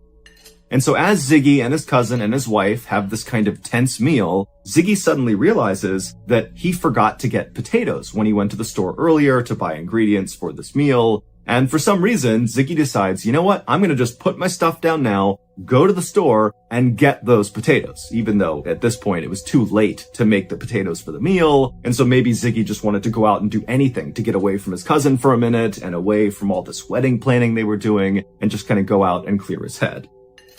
And so as Ziggy and his cousin and his wife have this kind of tense meal, Ziggy suddenly realizes that he forgot to get potatoes when he went to the store earlier to buy ingredients for this meal. And for some reason, Ziggy decides, you know what? I'm going to just put my stuff down now, go to the store and get those potatoes, even though at this point it was too late to make the potatoes for the meal. And so maybe Ziggy just wanted to go out and do anything to get away from his cousin for a minute and away from all this wedding planning they were doing and just kind of go out and clear his head.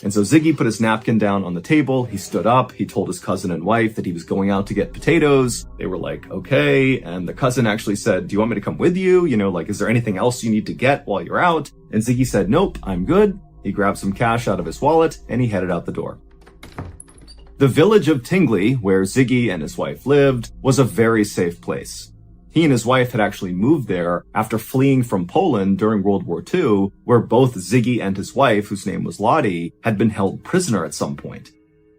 And so Ziggy put his napkin down on the table. He stood up. He told his cousin and wife that he was going out to get potatoes. They were like, okay. And the cousin actually said, do you want me to come with you? You know, like, is there anything else you need to get while you're out? And Ziggy said, nope, I'm good. He grabbed some cash out of his wallet and he headed out the door. The village of Tingley, where Ziggy and his wife lived, was a very safe place. He and his wife had actually moved there after fleeing from Poland during World War II, where both Ziggy and his wife, whose name was Lottie, had been held prisoner at some point.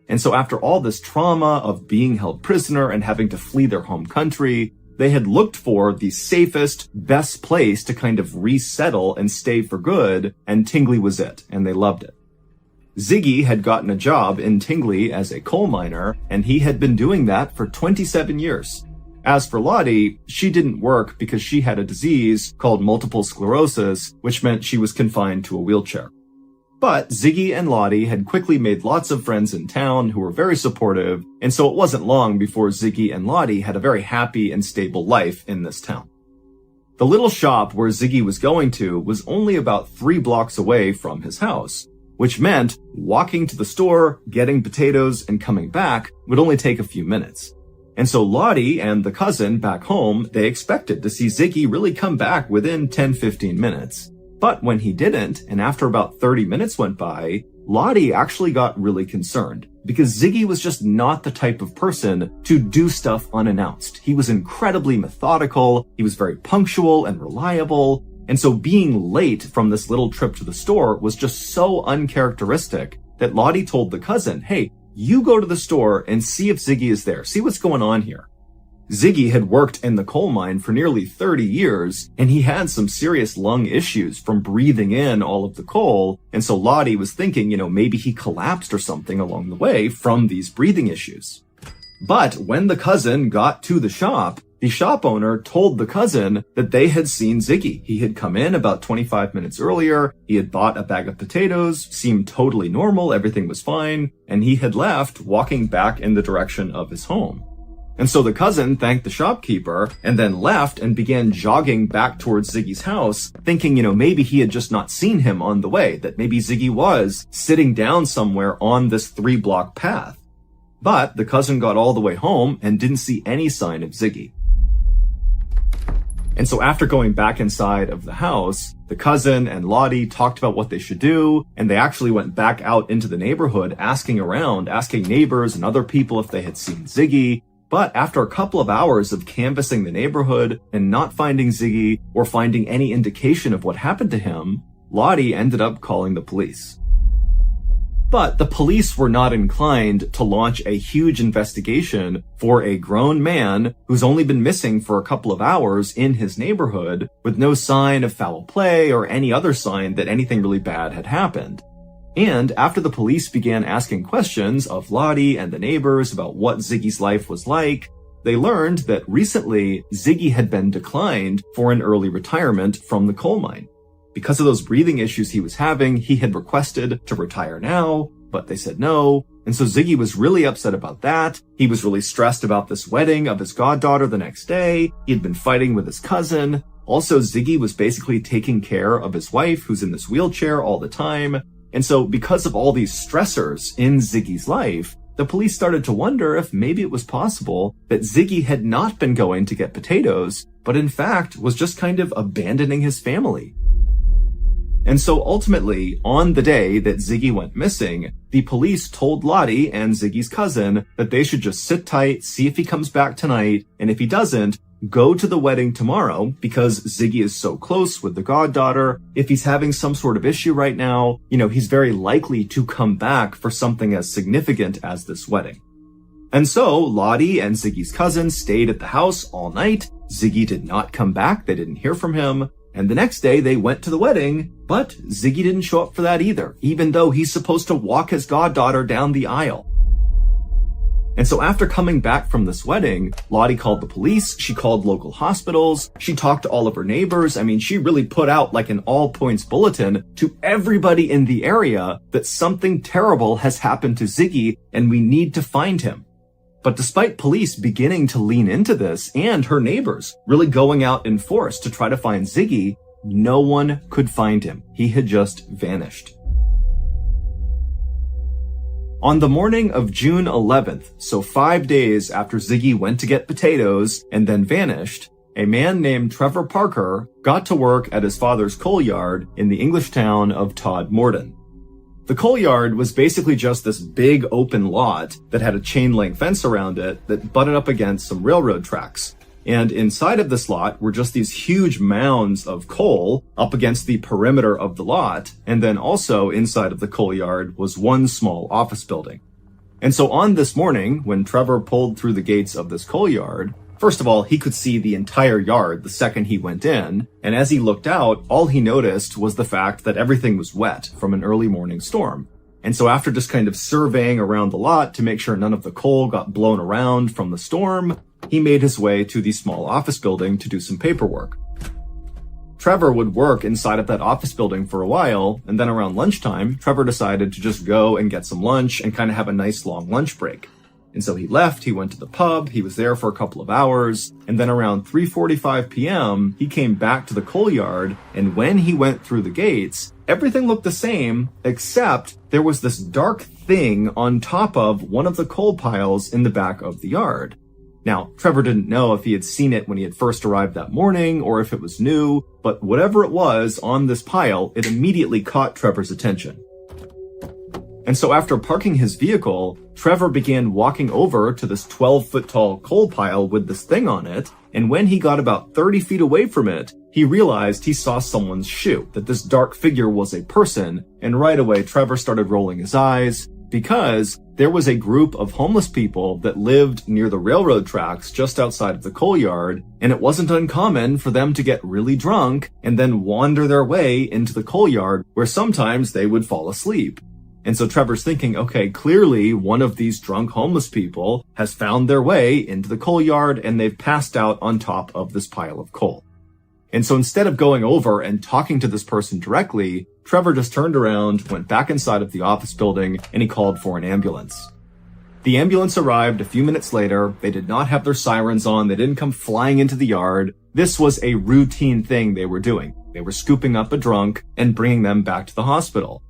And so after all this trauma of being held prisoner and having to flee their home country, they had looked for the safest, best place to kind of resettle and stay for good, and Tingley was it, and they loved it. Ziggy had gotten a job in Tingley as a coal miner, and he had been doing that for 27 years. As for Lottie, she didn't work because she had a disease called multiple sclerosis, which meant she was confined to a wheelchair. But Ziggy and Lottie had quickly made lots of friends in town who were very supportive, and so it wasn't long before Ziggy and Lottie had a very happy and stable life in this town. The little shop where Ziggy was going to was only about 3 blocks away from his house, which meant walking to the store, getting potatoes, and coming back would only take a few minutes. And so Lottie and the cousin back home, they expected to see Ziggy really come back within 10-15 minutes. But when he didn't, and after about 30 minutes went by, Lottie actually got really concerned because Ziggy was just not the type of person to do stuff unannounced. He was incredibly methodical, he was very punctual and reliable, and so being late from this little trip to the store was just so uncharacteristic that Lottie told the cousin, hey, you go to the store and see if Ziggy is there. See what's going on here. Ziggy had worked in the coal mine for nearly 30 years, and he had some serious lung issues from breathing in all of the coal. And so Lottie was thinking, maybe he collapsed or something along the way from these breathing issues. But when the cousin got to the shop owner told the cousin that they had seen Ziggy. He had come in about 25 minutes earlier. He had bought a bag of potatoes, seemed totally normal. Everything was fine. And he had left, walking back in the direction of his home. And so the cousin thanked the shopkeeper and then left and began jogging back towards Ziggy's house, thinking, maybe he had just not seen him on the way, that maybe Ziggy was sitting down somewhere on this 3-block path. But the cousin got all the way home and didn't see any sign of Ziggy. And so after going back inside of the house, the cousin and Lottie talked about what they should do, and they actually went back out into the neighborhood asking around, asking neighbors and other people if they had seen Ziggy. But after a couple of hours of canvassing the neighborhood and not finding Ziggy or finding any indication of what happened to him, Lottie ended up calling the police. But the police were not inclined to launch a huge investigation for a grown man who's only been missing for a couple of hours in his neighborhood with no sign of foul play or any other sign that anything really bad had happened. And after the police began asking questions of Lottie and the neighbors about what Ziggy's life was like, they learned that recently Ziggy had been declined for an early retirement from the coal mine. Because of those breathing issues he was having, he had requested to retire now, but they said no. And so Ziggy was really upset about that. He was really stressed about this wedding of his goddaughter the next day. He had been fighting with his cousin. Also, Ziggy was basically taking care of his wife, who's in this wheelchair all the time. And so because of all these stressors in Ziggy's life, the police started to wonder if maybe it was possible that Ziggy had not been going to get potatoes, but in fact was just kind of abandoning his family. And so ultimately, on the day that Ziggy went missing, the police told Lottie and Ziggy's cousin that they should just sit tight, see if he comes back tonight, and if he doesn't, go to the wedding tomorrow because Ziggy is so close with the goddaughter. If he's having some sort of issue right now, he's very likely to come back for something as significant as this wedding. And so Lottie and Ziggy's cousin stayed at the house all night. Ziggy did not come back. They didn't hear from him. And the next day they went to the wedding, but Ziggy didn't show up for that either, even though he's supposed to walk his goddaughter down the aisle. And so after coming back from this wedding, Lottie called the police, she called local hospitals, she talked to all of her neighbors. She really put out like an all-points bulletin to everybody in the area that something terrible has happened to Ziggy and we need to find him. But despite police beginning to lean into this and her neighbors really going out in force to try to find Ziggy, no one could find him. He had just vanished. On the morning of June 11th, so 5 days after Ziggy went to get potatoes and then vanished, a man named Trevor Parker got to work at his father's coal yard in the English town of Todmorden. The coal yard was basically just this big open lot that had a chain link fence around it that butted up against some railroad tracks. And inside of this lot were just these huge mounds of coal up against the perimeter of the lot. And then also inside of the coal yard was one small office building. And so on this morning, when Trevor pulled through the gates of this coal yard, first of all, he could see the entire yard the second he went in, and as he looked out, all he noticed was the fact that everything was wet from an early morning storm. And so after just kind of surveying around the lot to make sure none of the coal got blown around from the storm, he made his way to the small office building to do some paperwork. Trevor would work inside of that office building for a while, and then around lunchtime, Trevor decided to just go and get some lunch and kind of have a nice long lunch break. And so he left, he went to the pub, he was there for a couple of hours, and then around 3:45 p.m., he came back to the coal yard, and when he went through the gates, everything looked the same, except there was this dark thing on top of one of the coal piles in the back of the yard. Now, Trevor didn't know if he had seen it when he had first arrived that morning, or if it was new, but whatever it was on this pile, it immediately caught Trevor's attention. And so after parking his vehicle, Trevor began walking over to this 12-foot tall coal pile with this thing on it, and when he got about 30 feet away from it, he realized he saw someone's shoe, that this dark figure was a person, and right away Trevor started rolling his eyes, because there was a group of homeless people that lived near the railroad tracks just outside of the coal yard, and it wasn't uncommon for them to get really drunk and then wander their way into the coal yard, where sometimes they would fall asleep. And so Trevor's thinking, okay, clearly one of these drunk homeless people has found their way into the coal yard and they've passed out on top of this pile of coal. And so instead of going over and talking to this person directly, Trevor just turned around, went back inside of the office building, and he called for an ambulance. The ambulance arrived a few minutes later. They did not have their sirens on. They didn't come flying into the yard. This was a routine thing they were doing. They were scooping up a drunk and bringing them back to the hospital.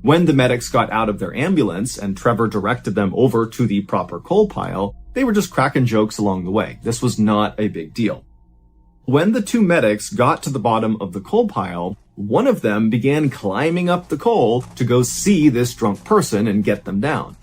When the medics got out of their ambulance and Trevor directed them over to the proper coal pile, they were just cracking jokes along the way. This was not a big deal. When the two medics got to the bottom of the coal pile, one of them began climbing up the coal to go see this drunk person and get them down.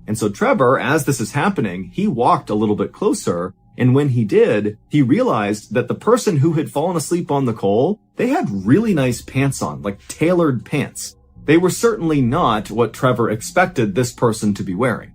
And so Trevor, as this is happening, he walked a little bit closer, and when he did, he realized that the person who had fallen asleep on the coal, they had really nice pants on, like tailored pants. They were certainly not what Trevor expected this person to be wearing.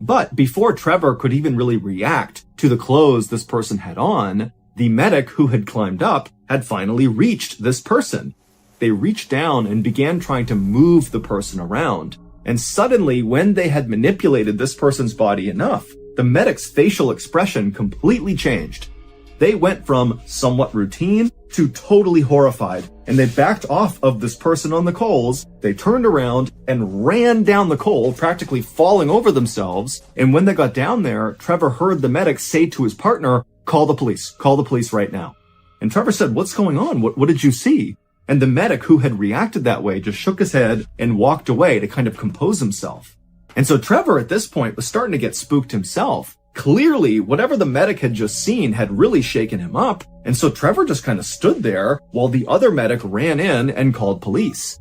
But before Trevor could even really react to the clothes this person had on, the medic who had climbed up had finally reached this person. They reached down and began trying to move the person around. And suddenly, when they had manipulated this person's body enough, the medic's facial expression completely changed. They went from somewhat routine to totally horrified, and they backed off of this person on the coals. They turned around and ran down the coal, practically falling over themselves. And when they got down there, Trevor heard the medic say to his partner, call the police right now. And Trevor said, what's going on? What did you see? And the medic who had reacted that way just shook his head and walked away to kind of compose himself. And so Trevor at this point was starting to get spooked himself. Clearly, whatever the medic had just seen had really shaken him up. And so Trevor just kind of stood there while the other medic ran in and called police.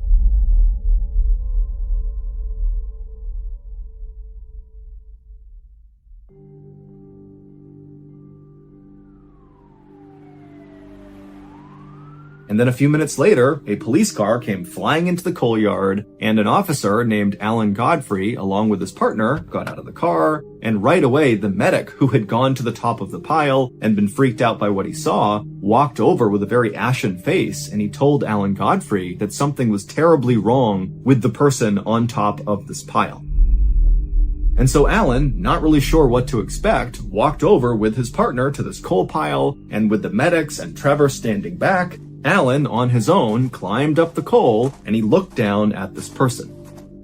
And then a few minutes later, a police car came flying into the coal yard, and an officer named Alan Godfrey, along with his partner, got out of the car, and right away, the medic, who had gone to the top of the pile and been freaked out by what he saw, walked over with a very ashen face, and he told Alan Godfrey that something was terribly wrong with the person on top of this pile. And so Alan, not really sure what to expect, walked over with his partner to this coal pile, and with the medics and Trevor standing back, Alan, on his own, climbed up the coal, and he looked down at this person.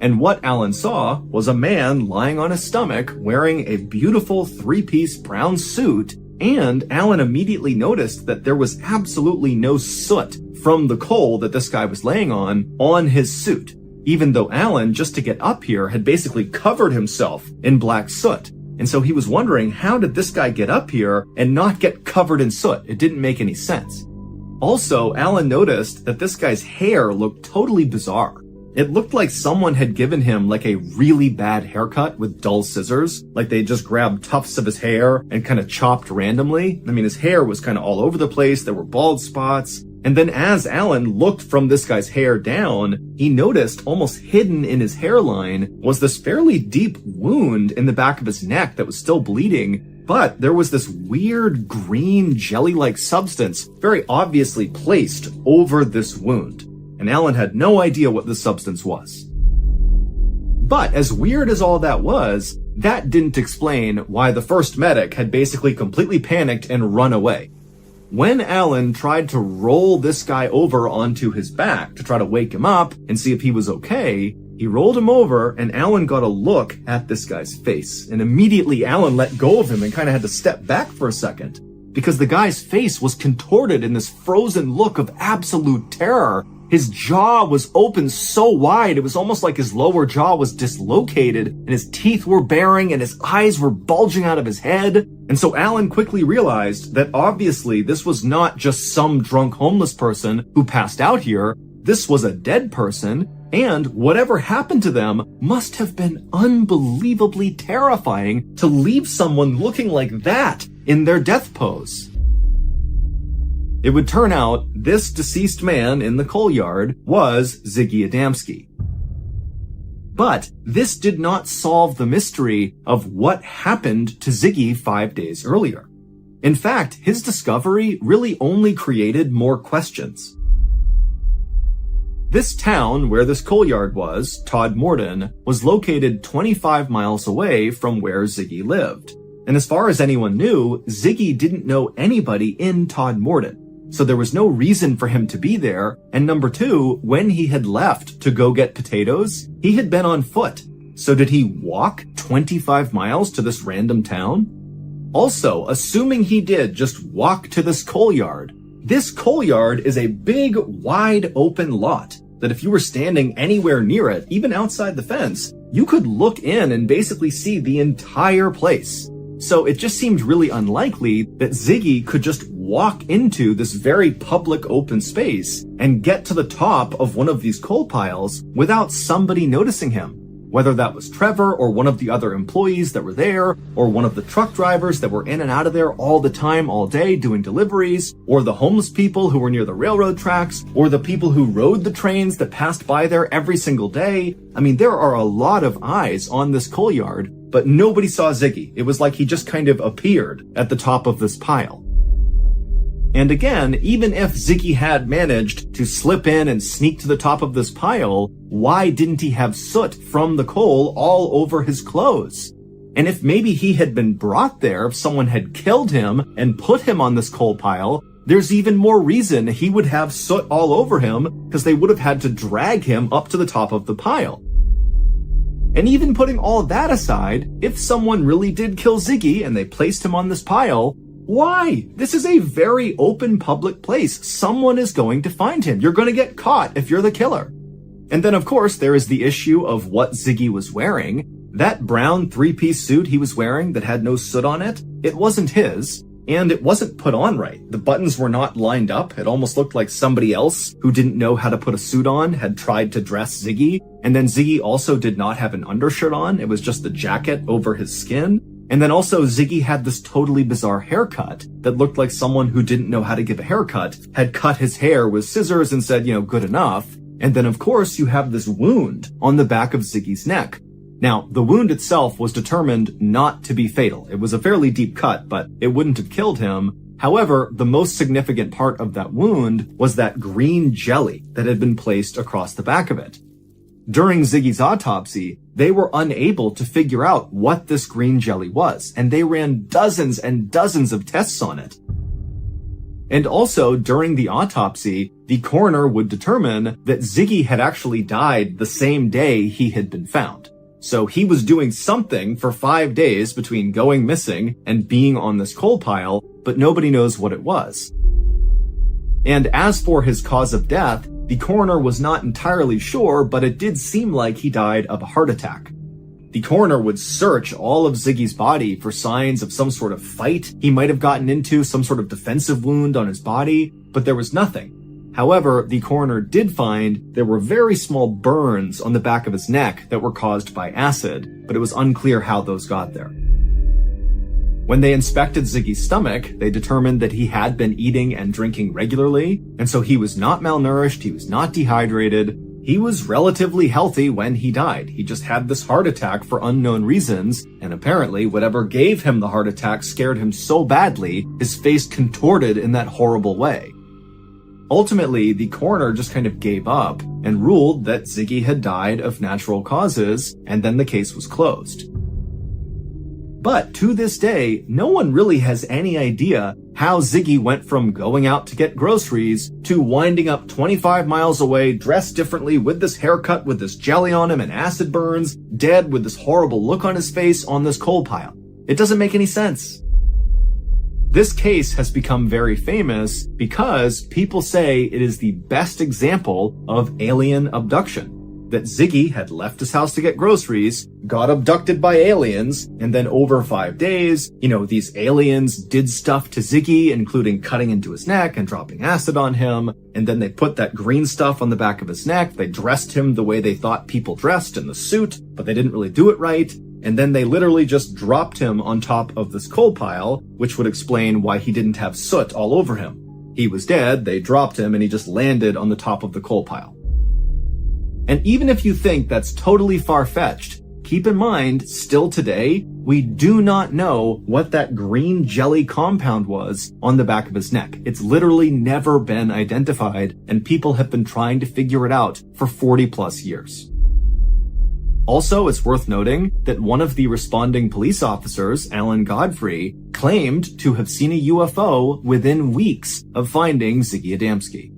And what Alan saw was a man lying on his stomach wearing a beautiful three-piece brown suit, and Alan immediately noticed that there was absolutely no soot from the coal that this guy was laying on his suit, even though Alan, just to get up here, had basically covered himself in black soot. And so he was wondering, how did this guy get up here and not get covered in soot? It didn't make any sense. Also, Alan noticed that this guy's hair looked totally bizarre. It looked like someone had given him like a really bad haircut with dull scissors, like they just grabbed tufts of his hair and kind of chopped randomly. I mean, his hair was kind of all over the place. There were bald spots. And then as Alan looked from this guy's hair down, he noticed almost hidden in his hairline was this fairly deep wound in the back of his neck that was still bleeding. But there was this weird green jelly-like substance very obviously placed over this wound. And Alan had no idea what this substance was. But as weird as all that was, that didn't explain why the first medic had basically completely panicked and run away. When Alan tried to roll this guy over onto his back to try to wake him up and see if he was okay, he rolled him over, and Alan got a look at this guy's face. And immediately Alan let go of him and kind of had to step back for a second, because the guy's face was contorted in this frozen look of absolute terror. His jaw was open so wide, it was almost like his lower jaw was dislocated, and his teeth were baring, and his eyes were bulging out of his head. And so Alan quickly realized that obviously this was not just some drunk homeless person who passed out here. This was a dead person, and whatever happened to them must have been unbelievably terrifying to leave someone looking like that in their death pose. It would turn out this deceased man in the coal yard was Ziggy Adamski. But this did not solve the mystery of what happened to Ziggy 5 days earlier. In fact, his discovery really only created more questions. This town where this coal yard was, Todmorden, was located 25 miles away from where Ziggy lived. And as far as anyone knew, Ziggy didn't know anybody in Todmorden. So there was no reason for him to be there. And number two, when he had left to go get potatoes, he had been on foot. So did he walk 25 miles to this random town? Also, assuming he did just walk to this coal yard is a big, wide open lot that if you were standing anywhere near it, even outside the fence, you could look in and basically see the entire place. So it just seemed really unlikely that Ziggy could just walk into this very public open space and get to the top of one of these coal piles without somebody noticing him. Whether that was Trevor or one of the other employees that were there, or one of the truck drivers that were in and out of there all the time, all day doing deliveries, or the homeless people who were near the railroad tracks, or the people who rode the trains that passed by there every single day. I mean, there are a lot of eyes on this coal yard, but nobody saw Ziggy. It was like he just kind of appeared at the top of this pile. And again, even if Ziggy had managed to slip in and sneak to the top of this pile, why didn't he have soot from the coal all over his clothes? And if maybe he had been brought there, if someone had killed him and put him on this coal pile, there's even more reason he would have soot all over him, because they would have had to drag him up to the top of the pile. And even putting all that aside, if someone really did kill Ziggy and they placed him on this pile, why? This is a very open public place. Someone is going to find him. You're going to get caught if you're the killer. And then, of course, there is the issue of what Ziggy was wearing. That brown three-piece suit he was wearing that had no soot on it, it wasn't his, and it wasn't put on right. The buttons were not lined up. It almost looked like somebody else who didn't know how to put a suit on had tried to dress Ziggy. And then Ziggy also did not have an undershirt on. It was just the jacket over his skin. And then also Ziggy had this totally bizarre haircut that looked like someone who didn't know how to give a haircut had cut his hair with scissors and said, good enough. And then of course you have this wound on the back of Ziggy's neck. Now, the wound itself was determined not to be fatal. It was a fairly deep cut, but it wouldn't have killed him. However, the most significant part of that wound was that green jelly that had been placed across the back of it. During Ziggy's autopsy, they were unable to figure out what this green jelly was, and they ran dozens and dozens of tests on it. And also, during the autopsy, the coroner would determine that Ziggy had actually died the same day he had been found. So he was doing something for 5 days between going missing and being on this coal pile, but nobody knows what it was. And as for his cause of death, the coroner was not entirely sure, but it did seem like he died of a heart attack. The coroner would search all of Ziggy's body for signs of some sort of fight he might have gotten into, some sort of defensive wound on his body, but there was nothing. However, the coroner did find there were very small burns on the back of his neck that were caused by acid, but it was unclear how those got there. When they inspected Ziggy's stomach, they determined that he had been eating and drinking regularly, and so he was not malnourished, he was not dehydrated, he was relatively healthy when he died. He just had this heart attack for unknown reasons, and apparently whatever gave him the heart attack scared him so badly, his face contorted in that horrible way. Ultimately, the coroner just kind of gave up and ruled that Ziggy had died of natural causes, and then the case was closed. But to this day, no one really has any idea how Ziggy went from going out to get groceries to winding up 25 miles away, dressed differently, with this haircut, with this jelly on him and acid burns, dead with this horrible look on his face on this coal pile. It doesn't make any sense. This case has become very famous because people say it is the best example of alien abduction. That Ziggy had left his house to get groceries, got abducted by aliens, and then over 5 days, these aliens did stuff to Ziggy, including cutting into his neck and dropping acid on him, and then they put that green stuff on the back of his neck, they dressed him the way they thought people dressed in the suit, but they didn't really do it right, and then they literally just dropped him on top of this coal pile, which would explain why he didn't have soot all over him. He was dead, they dropped him, and he just landed on the top of the coal pile. And even if you think that's totally far-fetched, keep in mind, still today, we do not know what that green jelly compound was on the back of his neck. It's literally never been identified, and people have been trying to figure it out for 40 plus years. Also, it's worth noting that one of the responding police officers, Alan Godfrey, claimed to have seen a UFO within weeks of finding Ziggy Adamski.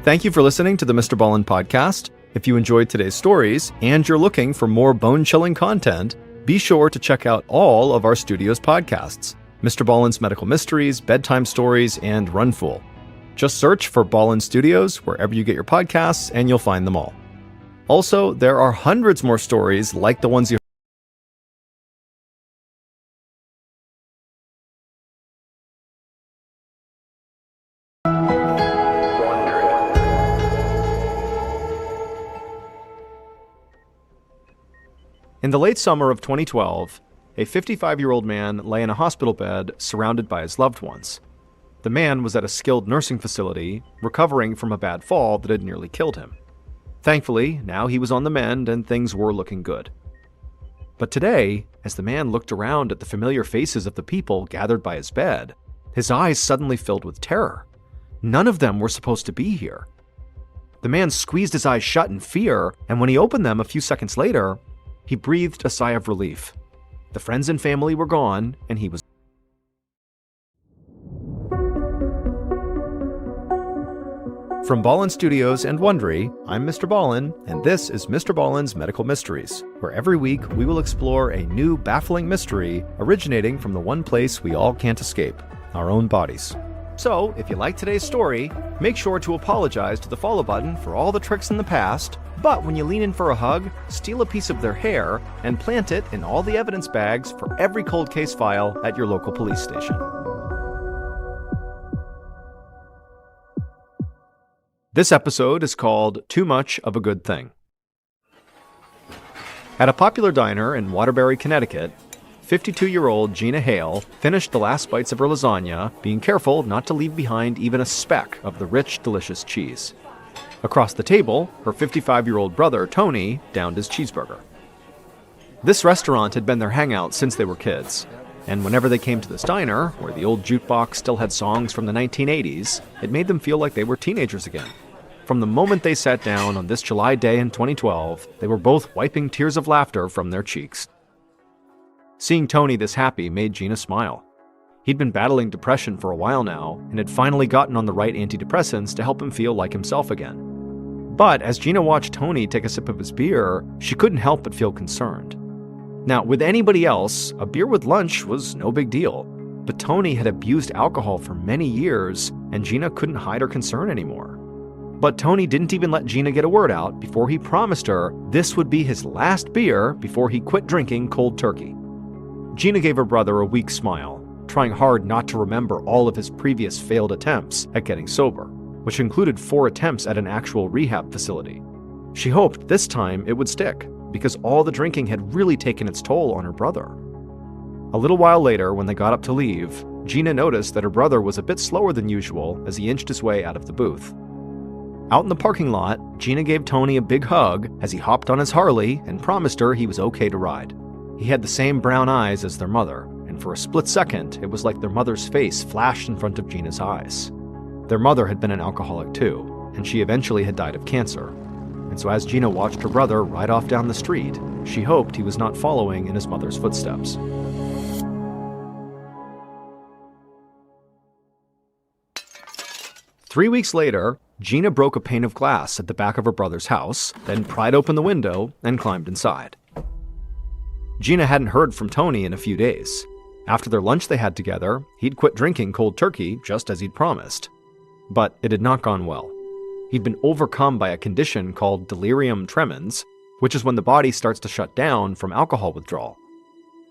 Thank you for listening to the MrBallen Podcast. If you enjoyed today's stories and you're looking for more bone-chilling content, be sure to check out all of our studio's podcasts, Mr. Ballen's Medical Mysteries, Bedtime Stories, and Runfool. Just search for Ballen Studios wherever you get your podcasts and you'll find them all. Also, there are hundreds more stories like the ones you In the late summer of 2012, a 55-year-old man lay in a hospital bed surrounded by his loved ones. The man was at a skilled nursing facility, recovering from a bad fall that had nearly killed him. Thankfully, now he was on the mend and things were looking good. But today, as the man looked around at the familiar faces of the people gathered by his bed, his eyes suddenly filled with terror. None of them were supposed to be here. The man squeezed his eyes shut in fear, and when he opened them a few seconds later, he breathed a sigh of relief. The friends and family were gone, and he was. From Ballen Studios and Wondery, I'm Mr. Ballen, and this is Mr. Ballen's Medical Mysteries, where every week we will explore a new baffling mystery originating from the one place we all can't escape, our own bodies. So, if you like today's story, make sure to apologize to the follow button for all the tricks in the past, but when you lean in for a hug, steal a piece of their hair and plant it in all the evidence bags for every cold case file at your local police station. This episode is called Too Much of a Good Thing. At a popular diner in Waterbury, Connecticut, 52-year-old Gina Hale finished the last bites of her lasagna, being careful not to leave behind even a speck of the rich, delicious cheese. Across the table, her 55-year-old brother, Tony, downed his cheeseburger. This restaurant had been their hangout since they were kids, and whenever they came to this diner, where the old jukebox still had songs from the 1980s, it made them feel like they were teenagers again. From the moment they sat down on this July day in 2012, they were both wiping tears of laughter from their cheeks. Seeing Tony this happy made Gina smile. He'd been battling depression for a while now, and had finally gotten on the right antidepressants to help him feel like himself again. But as Gina watched Tony take a sip of his beer, she couldn't help but feel concerned. Now, with anybody else, a beer with lunch was no big deal. But Tony had abused alcohol for many years, and Gina couldn't hide her concern anymore. But Tony didn't even let Gina get a word out before he promised her this would be his last beer before he quit drinking cold turkey. Gina gave her brother a weak smile, trying hard not to remember all of his previous failed attempts at getting sober, which included 4 attempts at an actual rehab facility. She hoped this time it would stick, because all the drinking had really taken its toll on her brother. A little while later, when they got up to leave, Gina noticed that her brother was a bit slower than usual as he inched his way out of the booth. Out in the parking lot, Gina gave Tony a big hug as he hopped on his Harley and promised her he was okay to ride. He had the same brown eyes as their mother, and for a split second, it was like their mother's face flashed in front of Gina's eyes. Their mother had been an alcoholic too, and she eventually had died of cancer. And so as Gina watched her brother ride off down the street, she hoped he was not following in his mother's footsteps. Three weeks later, Gina broke a pane of glass at the back of her brother's house, then pried open the window and climbed inside. Gina hadn't heard from Tony in a few days. After their lunch they had together, he'd quit drinking cold turkey just as he'd promised. But it had not gone well. He'd been overcome by a condition called delirium tremens, which is when the body starts to shut down from alcohol withdrawal.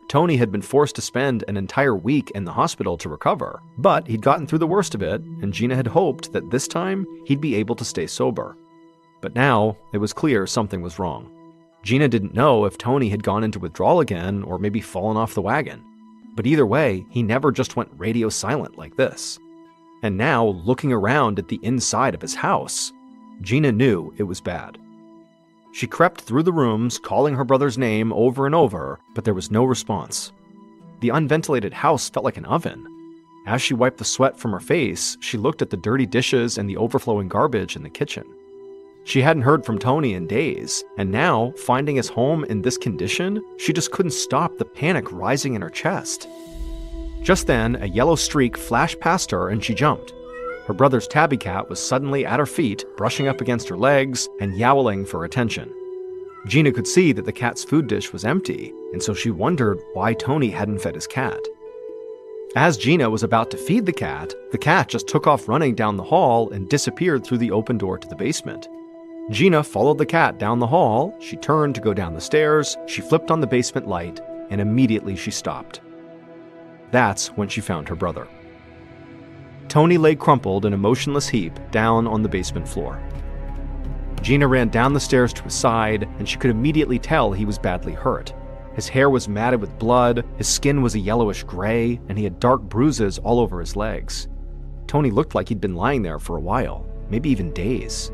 Tony had been forced to spend an entire week in the hospital to recover, but he'd gotten through the worst of it, and Gina had hoped that this time he'd be able to stay sober. But now, it was clear something was wrong. Gina didn't know if Tony had gone into withdrawal again or maybe fallen off the wagon. But either way, he never just went radio silent like this. And now, looking around at the inside of his house, Gina knew it was bad. She crept through the rooms, calling her brother's name over and over, but there was no response. The unventilated house felt like an oven. As she wiped the sweat from her face, she looked at the dirty dishes and the overflowing garbage in the kitchen. She hadn't heard from Tony in days, and now, finding his home in this condition, she just couldn't stop the panic rising in her chest. Just then, a yellow streak flashed past her and she jumped. Her brother's tabby cat was suddenly at her feet, brushing up against her legs and yowling for attention. Gina could see that the cat's food dish was empty, and so she wondered why Tony hadn't fed his cat. As Gina was about to feed the cat just took off running down the hall and disappeared through the open door to the basement. Gina followed the cat down the hall, she turned to go down the stairs, she flipped on the basement light, and immediately she stopped. That's when she found her brother. Tony lay crumpled in a motionless heap down on the basement floor. Gina ran down the stairs to his side, and she could immediately tell he was badly hurt. His hair was matted with blood, his skin was a yellowish gray, and he had dark bruises all over his legs. Tony looked like he'd been lying there for a while, maybe even days.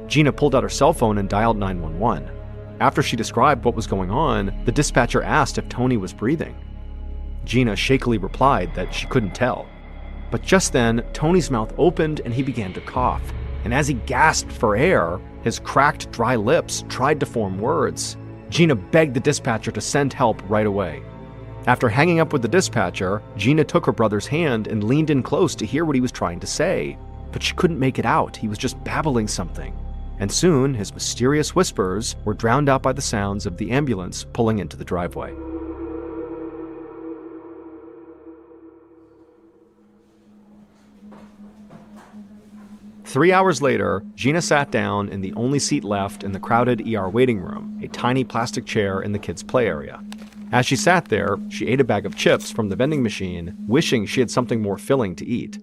Gina pulled out her cell phone and dialed 911. After she described what was going on, the dispatcher asked if Tony was breathing. Gina shakily replied that she couldn't tell. But just then, Tony's mouth opened and he began to cough. And as he gasped for air, his cracked, dry lips tried to form words. Gina begged the dispatcher to send help right away. After hanging up with the dispatcher, Gina took her brother's hand and leaned in close to hear what he was trying to say. But she couldn't make it out. He was just babbling something. And soon, his mysterious whispers were drowned out by the sounds of the ambulance pulling into the driveway. Three hours later, Gina sat down in the only seat left in the crowded ER waiting room, a tiny plastic chair in the kids' play area. As she sat there, she ate a bag of chips from the vending machine, wishing she had something more filling to eat.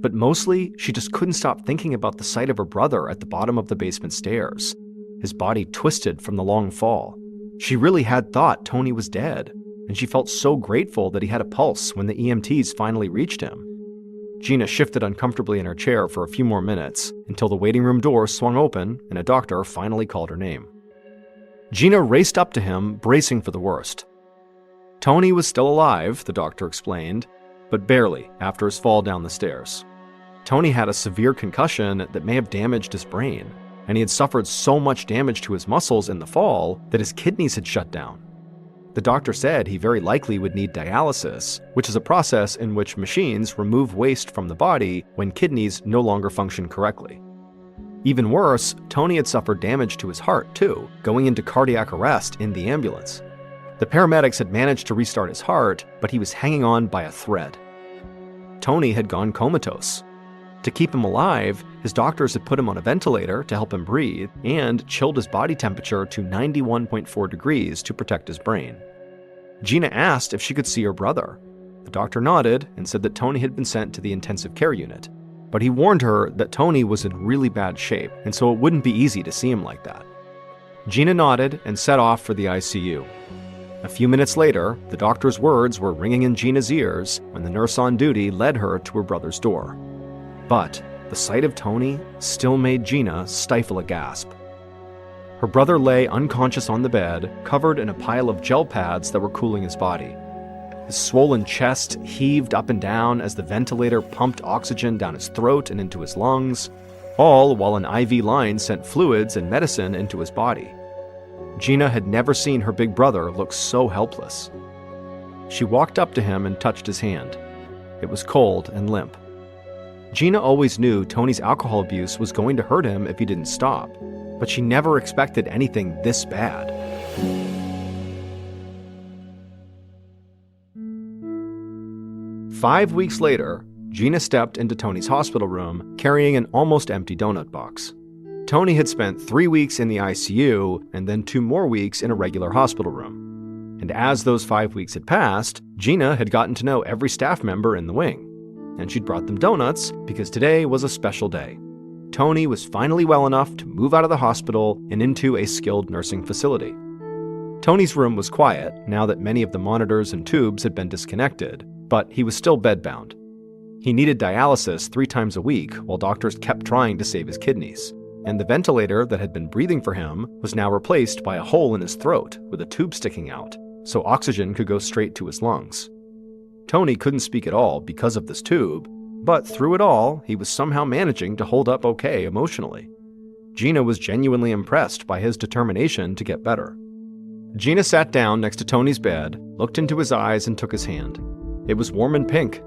But mostly, she just couldn't stop thinking about the sight of her brother at the bottom of the basement stairs, his body twisted from the long fall. She really had thought Tony was dead, and she felt so grateful that he had a pulse when the EMTs finally reached him. Gina shifted uncomfortably in her chair for a few more minutes until the waiting room door swung open and a doctor finally called her name. Gina raced up to him, bracing for the worst. Tony was still alive, the doctor explained, but barely after his fall down the stairs. Tony had a severe concussion that may have damaged his brain, and he had suffered so much damage to his muscles in the fall that his kidneys had shut down. The doctor said he very likely would need dialysis, which is a process in which machines remove waste from the body when kidneys no longer function correctly. Even worse, Tony had suffered damage to his heart too, going into cardiac arrest in the ambulance. The paramedics had managed to restart his heart, but he was hanging on by a thread. Tony had gone comatose. To keep him alive, his doctors had put him on a ventilator to help him breathe and chilled his body temperature to 91.4 degrees to protect his brain. Gina asked if she could see her brother. The doctor nodded and said that Tony had been sent to the intensive care unit, but he warned her that Tony was in really bad shape, and so it wouldn't be easy to see him like that. Gina nodded and set off for the ICU. A few minutes later, the doctor's words were ringing in Gina's ears when the nurse on duty led her to her brother's door. But the sight of Tony still made Gina stifle a gasp. Her brother lay unconscious on the bed, covered in a pile of gel pads that were cooling his body. His swollen chest heaved up and down as the ventilator pumped oxygen down his throat and into his lungs, all while an IV line sent fluids and medicine into his body. Gina had never seen her big brother look so helpless. She walked up to him and touched his hand. It was cold and limp. Gina always knew Tony's alcohol abuse was going to hurt him if he didn't stop, but she never expected anything this bad. Five weeks later, Gina stepped into Tony's hospital room carrying an almost empty donut box. Tony had spent 3 weeks in the ICU and then 2 more weeks in a regular hospital room. And as those 5 weeks had passed, Gina had gotten to know every staff member in the wing. And she'd brought them donuts because today was a special day. Tony was finally well enough to move out of the hospital and into a skilled nursing facility. Tony's room was quiet now that many of the monitors and tubes had been disconnected, but he was still bedbound. He needed dialysis 3 times a week while doctors kept trying to save his kidneys, and the ventilator that had been breathing for him was now replaced by a hole in his throat with a tube sticking out, so oxygen could go straight to his lungs. Tony couldn't speak at all because of this tube, but through it all, he was somehow managing to hold up okay emotionally. Gina was genuinely impressed by his determination to get better. Gina sat down next to Tony's bed, looked into his eyes, and took his hand. It was warm and pink,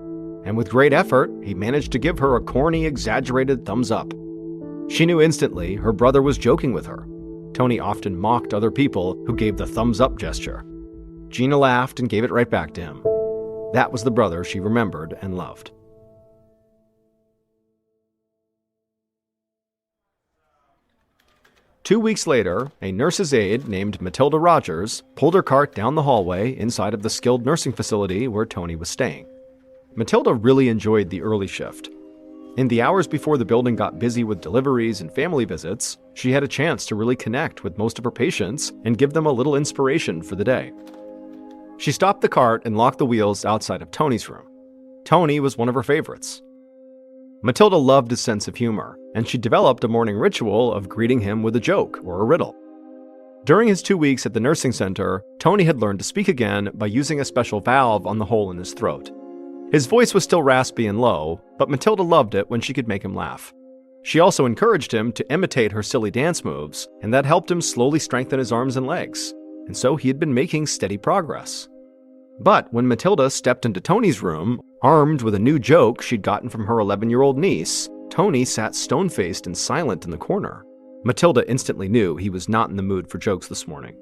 and with great effort, he managed to give her a corny, exaggerated thumbs up. She knew instantly her brother was joking with her. Tony often mocked other people who gave the thumbs up gesture. Gina laughed and gave it right back to him. That was the brother she remembered and loved. Two weeks later, a nurse's aide named Matilda Rogers pulled her cart down the hallway inside of the skilled nursing facility where Tony was staying. Matilda really enjoyed the early shift. In the hours before the building got busy with deliveries and family visits, she had a chance to really connect with most of her patients and give them a little inspiration for the day. She stopped the cart and locked the wheels outside of Tony's room. Tony was one of her favorites. Matilda loved his sense of humor, and she developed a morning ritual of greeting him with a joke or a riddle. During his 2 weeks at the nursing center, Tony had learned to speak again by using a special valve on the hole in his throat. His voice was still raspy and low, but Matilda loved it when she could make him laugh. She also encouraged him to imitate her silly dance moves, and that helped him slowly strengthen his arms and legs, and so he had been making steady progress. But when Matilda stepped into Tony's room, armed with a new joke she'd gotten from her 11-year-old niece, Tony sat stone-faced and silent in the corner. Matilda instantly knew he was not in the mood for jokes this morning.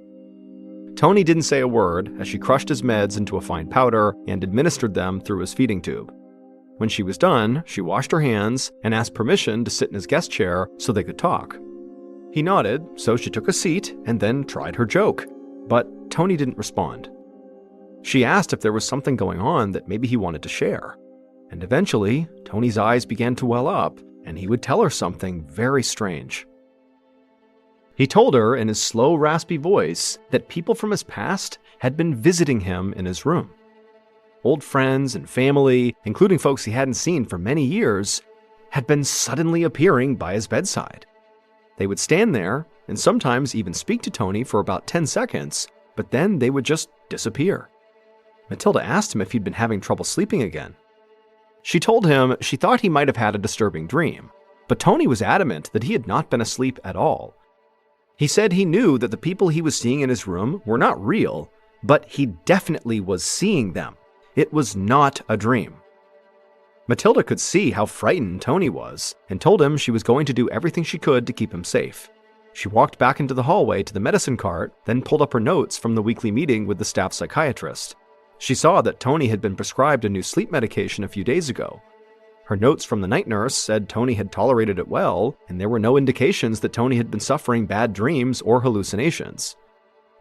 Tony didn't say a word as she crushed his meds into a fine powder and administered them through his feeding tube. When she was done, she washed her hands and asked permission to sit in his guest chair so they could talk. He nodded, so she took a seat and then tried her joke, but Tony didn't respond. She asked if there was something going on that maybe he wanted to share, and eventually, Tony's eyes began to well up, and he would tell her something very strange. He told her in his slow, raspy voice that people from his past had been visiting him in his room. Old friends and family, including folks he hadn't seen for many years, had been suddenly appearing by his bedside. They would stand there and sometimes even speak to Tony for about 10 seconds, but then they would just disappear. Matilda asked him if he'd been having trouble sleeping again. She told him she thought he might have had a disturbing dream, but Tony was adamant that he had not been asleep at all. He said he knew that the people he was seeing in his room were not real, but he definitely was seeing them. It was not a dream. Matilda could see how frightened Tony was and told him she was going to do everything she could to keep him safe. She walked back into the hallway to the medicine cart, then pulled up her notes from the weekly meeting with the staff psychiatrist. She saw that Tony had been prescribed a new sleep medication a few days ago. Her notes from the night nurse said Tony had tolerated it well, and there were no indications that Tony had been suffering bad dreams or hallucinations.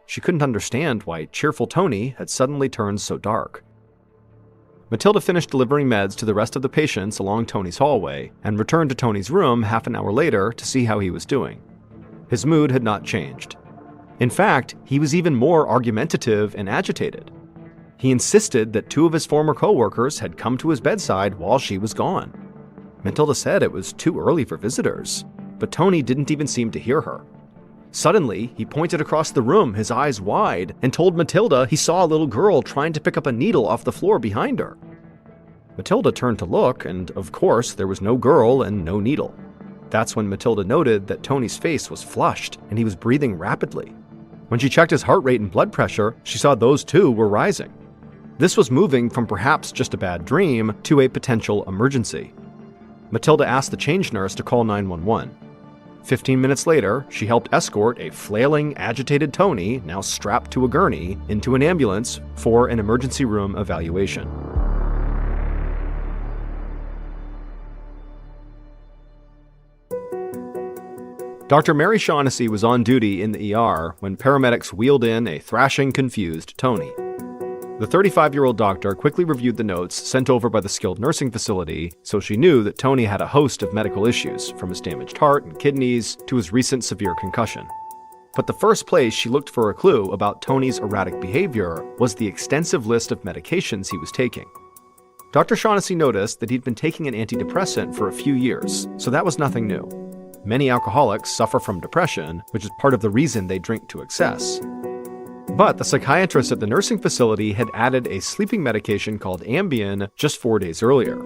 She couldn't understand why cheerful Tony had suddenly turned so dark. Matilda finished delivering meds to the rest of the patients along Tony's hallway and returned to Tony's room half an hour later to see how he was doing. His mood had not changed. In fact, he was even more argumentative and agitated. He insisted that 2 of his former co-workers had come to his bedside while she was gone. Matilda said it was too early for visitors, but Tony didn't even seem to hear her. Suddenly, he pointed across the room, his eyes wide, and told Matilda he saw a little girl trying to pick up a needle off the floor behind her. Matilda turned to look, and of course, there was no girl and no needle. That's when Matilda noted that Tony's face was flushed and he was breathing rapidly. When she checked his heart rate and blood pressure, she saw those too were rising. This was moving from perhaps just a bad dream to a potential emergency. Matilda asked the change nurse to call 911. 15 minutes later, she helped escort a flailing, agitated Tony, now strapped to a gurney, into an ambulance for an emergency room evaluation. Dr. Mary Shaughnessy was on duty in the ER when paramedics wheeled in a thrashing, confused Tony. The 35-year-old doctor quickly reviewed the notes sent over by the skilled nursing facility, so she knew that Tony had a host of medical issues, from his damaged heart and kidneys to his recent severe concussion. But the first place she looked for a clue about Tony's erratic behavior was the extensive list of medications he was taking. Dr. Shaughnessy noticed that he'd been taking an antidepressant for a few years, so that was nothing new. Many alcoholics suffer from depression, which is part of the reason they drink to excess. But the psychiatrist at the nursing facility had added a sleeping medication called Ambien just 4 days earlier.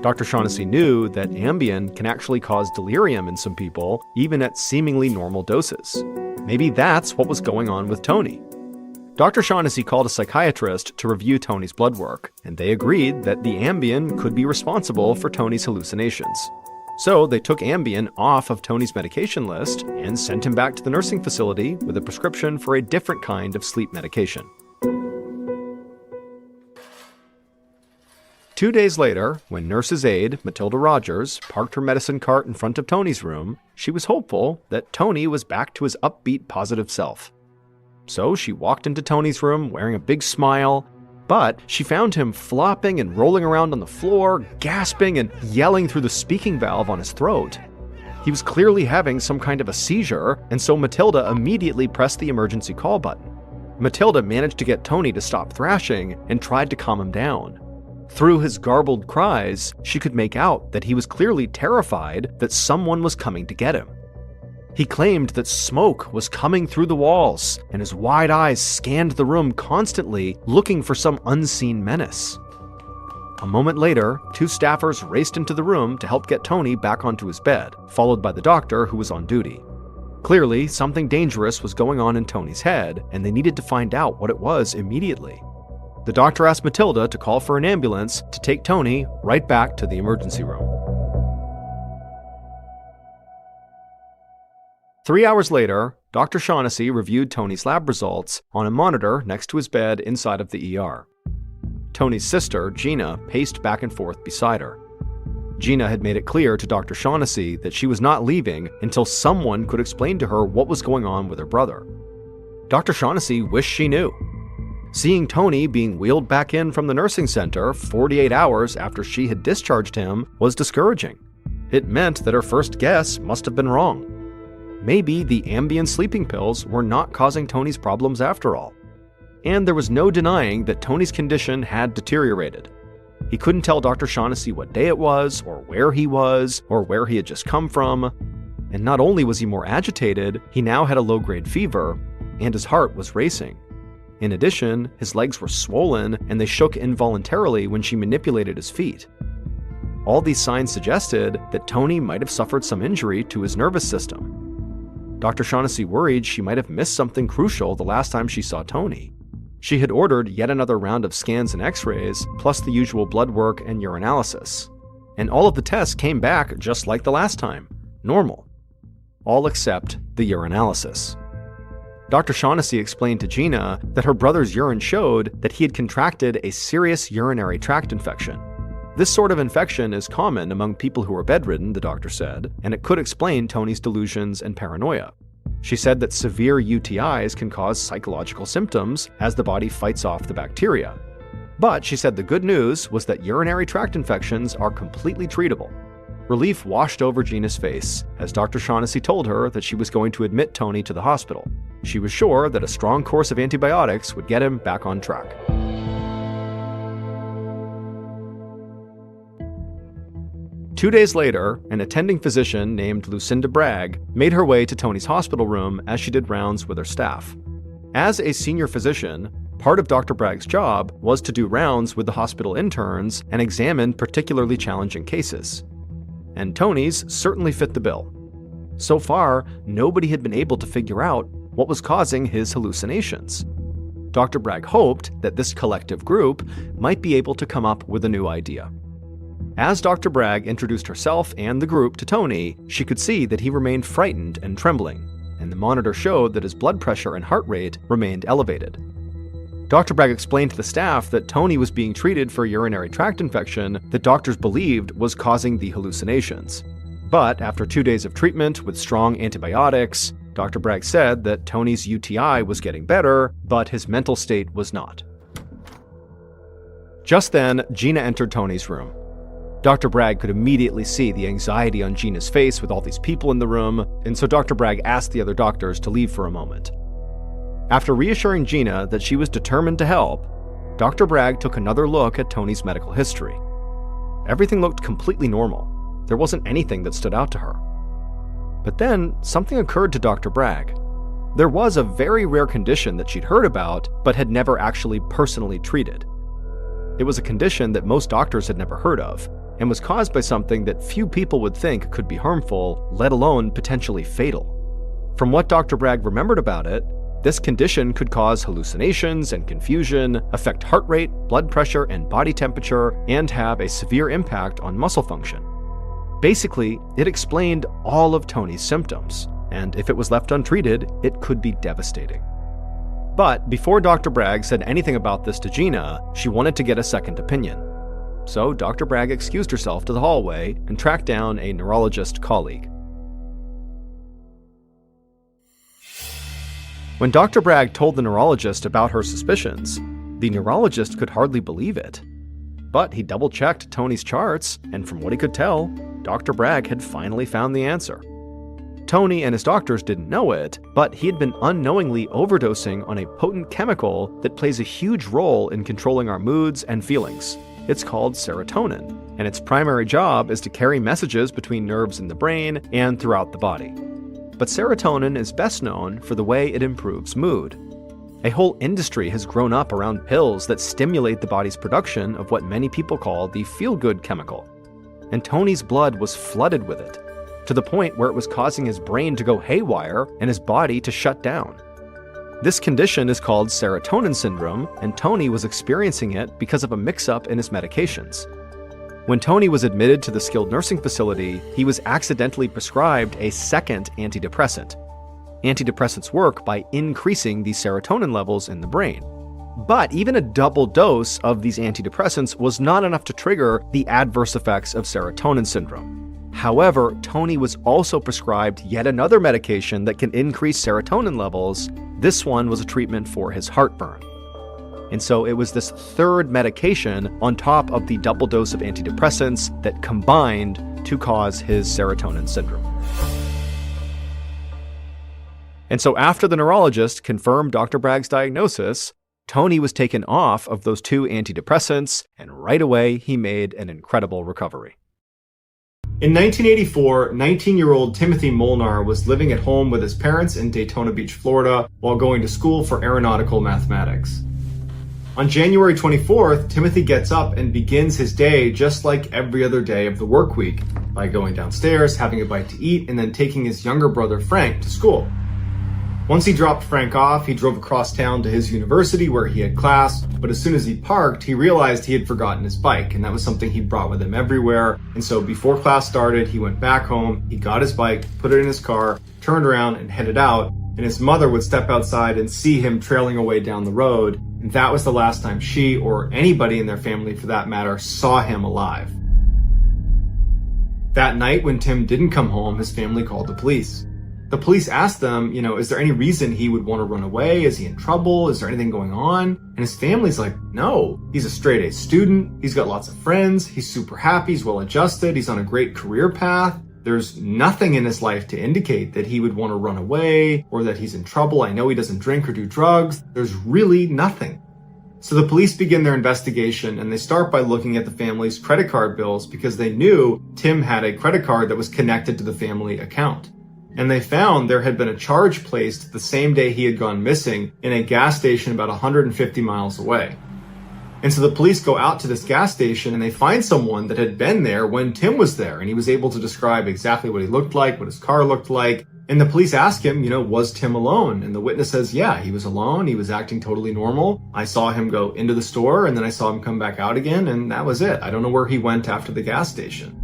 Dr. Shaughnessy knew that Ambien can actually cause delirium in some people, even at seemingly normal doses. Maybe that's what was going on with Tony. Dr. Shaughnessy called a psychiatrist to review Tony's blood work, and they agreed that the Ambien could be responsible for Tony's hallucinations. So they took Ambien off of Tony's medication list and sent him back to the nursing facility with a prescription for a different kind of sleep medication. 2 days later, when nurse's aide, Matilda Rogers, parked her medicine cart in front of Tony's room, she was hopeful that Tony was back to his upbeat, positive self. So she walked into Tony's room wearing a big smile, but she found him flopping and rolling around on the floor, gasping and yelling through the speaking valve on his throat. He was clearly having some kind of a seizure, and so Matilda immediately pressed the emergency call button. Matilda managed to get Tony to stop thrashing and tried to calm him down. Through his garbled cries, she could make out that he was clearly terrified that someone was coming to get him. He claimed that smoke was coming through the walls, and his wide eyes scanned the room constantly, looking for some unseen menace. A moment later, 2 staffers raced into the room to help get Tony back onto his bed, followed by the doctor who was on duty. Clearly, something dangerous was going on in Tony's head, and they needed to find out what it was immediately. The doctor asked Matilda to call for an ambulance to take Tony right back to the emergency room. 3 hours later, Dr. Shaughnessy reviewed Tony's lab results on a monitor next to his bed inside of the ER. Tony's sister, Gina, paced back and forth beside her. Gina had made it clear to Dr. Shaughnessy that she was not leaving until someone could explain to her what was going on with her brother. Dr. Shaughnessy wished she knew. Seeing Tony being wheeled back in from the nursing center 48 hours after she had discharged him was discouraging. It meant that her first guess must have been wrong. Maybe the Ambien sleeping pills were not causing Tony's problems after all. And there was no denying that Tony's condition had deteriorated. He couldn't tell Dr. Shaughnessy what day it was, or where he was, or where he had just come from. And not only was he more agitated, he now had a low-grade fever, and his heart was racing. In addition, his legs were swollen, and they shook involuntarily when she manipulated his feet. All these signs suggested that Tony might have suffered some injury to his nervous system. Dr. Shaughnessy worried she might have missed something crucial the last time she saw Tony. She had ordered yet another round of scans and x-rays, plus the usual blood work and urinalysis. And all of the tests came back just like the last time, normal. All except the urinalysis. Dr. Shaughnessy explained to Gina that her brother's urine showed that he had contracted a serious urinary tract infection. This sort of infection is common among people who are bedridden, the doctor said, and it could explain Tony's delusions and paranoia. She said that severe UTIs can cause psychological symptoms as the body fights off the bacteria. But she said the good news was that urinary tract infections are completely treatable. Relief washed over Gina's face as Dr. Shaughnessy told her that she was going to admit Tony to the hospital. She was sure that a strong course of antibiotics would get him back on track. Two days later, an attending physician named Lucinda Bragg made her way to Tony's hospital room as she did rounds with her staff. As a senior physician, part of Dr. Bragg's job was to do rounds with the hospital interns and examine particularly challenging cases. And Tony's certainly fit the bill. So far, nobody had been able to figure out what was causing his hallucinations. Dr. Bragg hoped that this collective group might be able to come up with a new idea. As Dr. Bragg introduced herself and the group to Tony, she could see that he remained frightened and trembling, and the monitor showed that his blood pressure and heart rate remained elevated. Dr. Bragg explained to the staff that Tony was being treated for a urinary tract infection that doctors believed was causing the hallucinations. But after 2 days of treatment with strong antibiotics, Dr. Bragg said that Tony's UTI was getting better, but his mental state was not. Just then, Gina entered Tony's room. Dr. Bragg could immediately see the anxiety on Gina's face with all these people in the room, and so Dr. Bragg asked the other doctors to leave for a moment. After reassuring Gina that she was determined to help, Dr. Bragg took another look at Tony's medical history. Everything looked completely normal. There wasn't anything that stood out to her. But then, something occurred to Dr. Bragg. There was a very rare condition that she'd heard about, but had never actually personally treated. It was a condition that most doctors had never heard of, and was caused by something that few people would think could be harmful, let alone potentially fatal. From what Dr. Bragg remembered about it, this condition could cause hallucinations and confusion, affect heart rate, blood pressure, and body temperature, and have a severe impact on muscle function. Basically, it explained all of Tony's symptoms, and if it was left untreated, it could be devastating. But before Dr. Bragg said anything about this to Gina, she wanted to get a second opinion. So Dr. Bragg excused herself to the hallway and tracked down a neurologist colleague. When Dr. Bragg told the neurologist about her suspicions, the neurologist could hardly believe it. But he double-checked Tony's charts, and from what he could tell, Dr. Bragg had finally found the answer. Tony and his doctors didn't know it, but he had been unknowingly overdosing on a potent chemical that plays a huge role in controlling our moods and feelings. It's called serotonin, and its primary job is to carry messages between nerves in the brain and throughout the body. But serotonin is best known for the way it improves mood. A whole industry has grown up around pills that stimulate the body's production of what many people call the feel-good chemical. And Tony's blood was flooded with it, to the point where it was causing his brain to go haywire and his body to shut down. This condition is called serotonin syndrome, and Tony was experiencing it because of a mix-up in his medications. When Tony was admitted to the skilled nursing facility, he was accidentally prescribed a second antidepressant. Antidepressants work by increasing the serotonin levels in the brain. But even a double dose of these antidepressants was not enough to trigger the adverse effects of serotonin syndrome. However, Tony was also prescribed yet another medication that can increase serotonin levels. This one was a treatment for his heartburn. And so it was this third medication on top of the double dose of antidepressants that combined to cause his serotonin syndrome. And so after the neurologist confirmed Dr. Bragg's diagnosis, Tony was taken off of those 2 antidepressants, and right away he made an incredible recovery. In 1984, 19-year-old Timothy Molnar was living at home with his parents in Daytona Beach, Florida, while going to school for aeronautical mathematics. On January 24th, Timothy gets up and begins his day just like every other day of the work week, by going downstairs, having a bite to eat, and then taking his younger brother Frank to school. Once he dropped Frank off, he drove across town to his university where he had class, but as soon as he parked, he realized he had forgotten his bike, and that was something he brought with him everywhere. And so before class started, he went back home, he got his bike, put it in his car, turned around and headed out, and his mother would step outside and see him trailing away down the road, and that was the last time she, or anybody in their family for that matter, saw him alive. That night when Tim didn't come home, his family called the police. The police asked them, is there any reason he would want to run away? Is he in trouble? Is there anything going on? And his family's like, no, he's a straight A student. He's got lots of friends. He's super happy. He's well adjusted. He's on a great career path. There's nothing in his life to indicate that he would want to run away or that he's in trouble. I know he doesn't drink or do drugs. There's really nothing. So the police begin their investigation, and they start by looking at the family's credit card bills because they knew Tim had a credit card that was connected to the family account. And they found there had been a charge placed the same day he had gone missing in a gas station about 150 miles away. And so the police go out to this gas station and they find someone that had been there when Tim was there, and he was able to describe exactly what he looked like, what his car looked like. And the police ask him, was Tim alone? And the witness says, yeah, he was alone. He was acting totally normal. I saw him go into the store and then I saw him come back out again, and that was it. I don't know where he went after the gas station.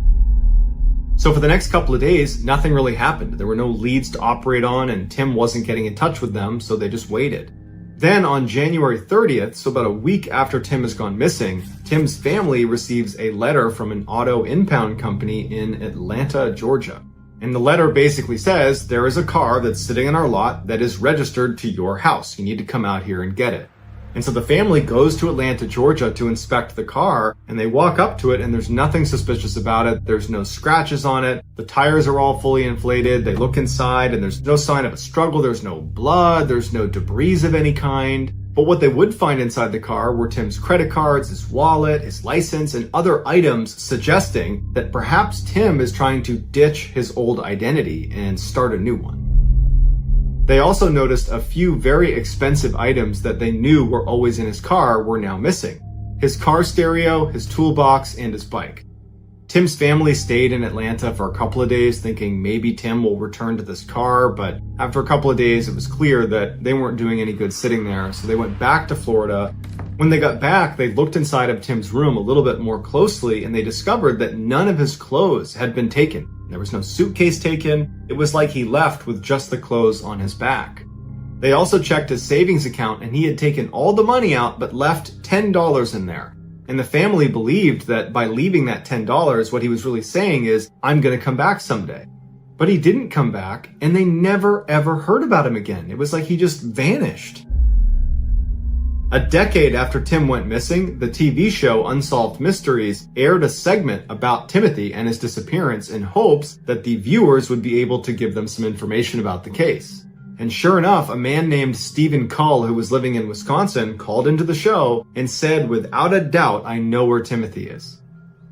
So for the next couple of days, nothing really happened. There were no leads to operate on, and Tim wasn't getting in touch with them, so they just waited. Then on January 30th, so about a week after Tim has gone missing, Tim's family receives a letter from an auto impound company in Atlanta, Georgia. And the letter basically says, there is a car that's sitting in our lot that is registered to your house. You need to come out here and get it. And so the family goes to Atlanta, Georgia to inspect the car, and they walk up to it and there's nothing suspicious about it. There's no scratches on it. The tires are all fully inflated. They look inside and there's no sign of a struggle. There's no blood. There's no debris of any kind. But what they would find inside the car were Tim's credit cards, his wallet, his license, and other items suggesting that perhaps Tim is trying to ditch his old identity and start a new one. They also noticed a few very expensive items that they knew were always in his car were now missing. His car stereo, his toolbox, and his bike. Tim's family stayed in Atlanta for a couple of days thinking maybe Tim will return to this car, but after a couple of days it was clear that they weren't doing any good sitting there, so they went back to Florida. When they got back, they looked inside of Tim's room a little bit more closely and they discovered that none of his clothes had been taken. There was no suitcase taken. It was like he left with just the clothes on his back. They also checked his savings account and he had taken all the money out but left $10 in there. And the family believed that by leaving that $10, what he was really saying is, I'm going to come back someday. But he didn't come back, and they never ever heard about him again. It was like he just vanished. A decade after Tim went missing, the TV show Unsolved Mysteries aired a segment about Timothy and his disappearance in hopes that the viewers would be able to give them some information about the case. And sure enough, a man named Stephen Cull, who was living in Wisconsin, called into the show and said, without a doubt, I know where Timothy is.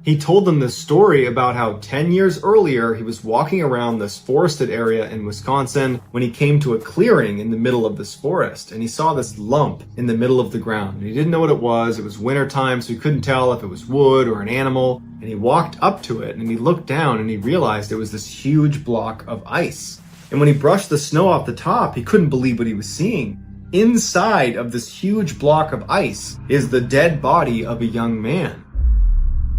He told them this story about how 10 years earlier he was walking around this forested area in Wisconsin when he came to a clearing in the middle of this forest, and he saw this lump in the middle of the ground. And he didn't know what it was. It was wintertime, so he couldn't tell if it was wood or an animal. And he walked up to it and he looked down and he realized it was this huge block of ice. And when he brushed the snow off the top, he couldn't believe what he was seeing. Inside of this huge block of ice is the dead body of a young man.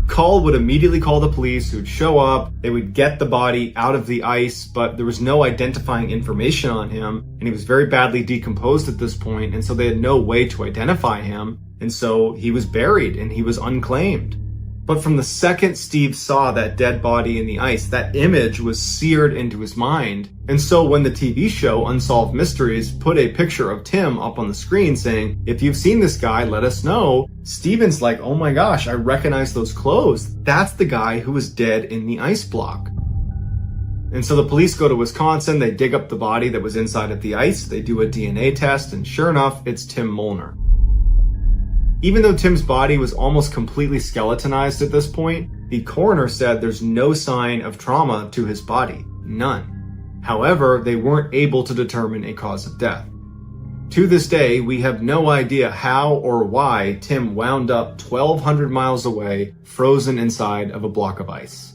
Call would immediately call the police, who would show up. They would get the body out of the ice, but there was no identifying information on him, and he was very badly decomposed at this point, and so they had no way to identify him, and so he was buried and he was unclaimed. But from the second Steve saw that dead body in the ice, that image was seared into his mind. And so when the TV show Unsolved Mysteries put a picture of Tim up on the screen saying, "If you've seen this guy, let us know," Steven's like, "Oh my gosh, I recognize those clothes. That's the guy who was dead in the ice block." And so the police go to Wisconsin, they dig up the body that was inside of the ice, they do a DNA test, and sure enough, it's Tim Molnar. Even though Tim's body was almost completely skeletonized at this point, the coroner said there's no sign of trauma to his body. None. However, they weren't able to determine a cause of death. To this day, we have no idea how or why Tim wound up 1,200 miles away, frozen inside of a block of ice.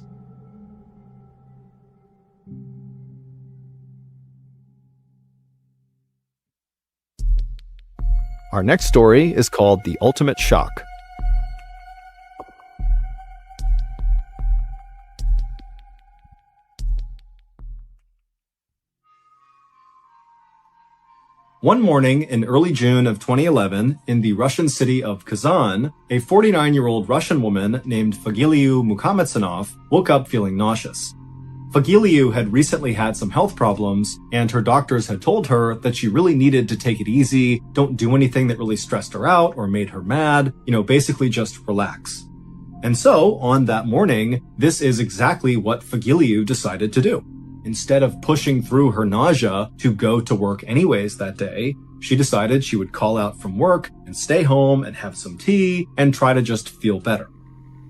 Our next story is called The Ultimate Shock. One morning in early June of 2011, in the Russian city of Kazan, a 49-year-old Russian woman named Fagiliu Mukhamatsonov woke up feeling nauseous. Fagiliu had recently had some health problems, and her doctors had told her that she really needed to take it easy, don't do anything that really stressed her out or made her mad, basically just relax. And so, on that morning, this is exactly what Fagiliu decided to do. Instead of pushing through her nausea to go to work anyways that day, she decided she would call out from work and stay home and have some tea and try to just feel better.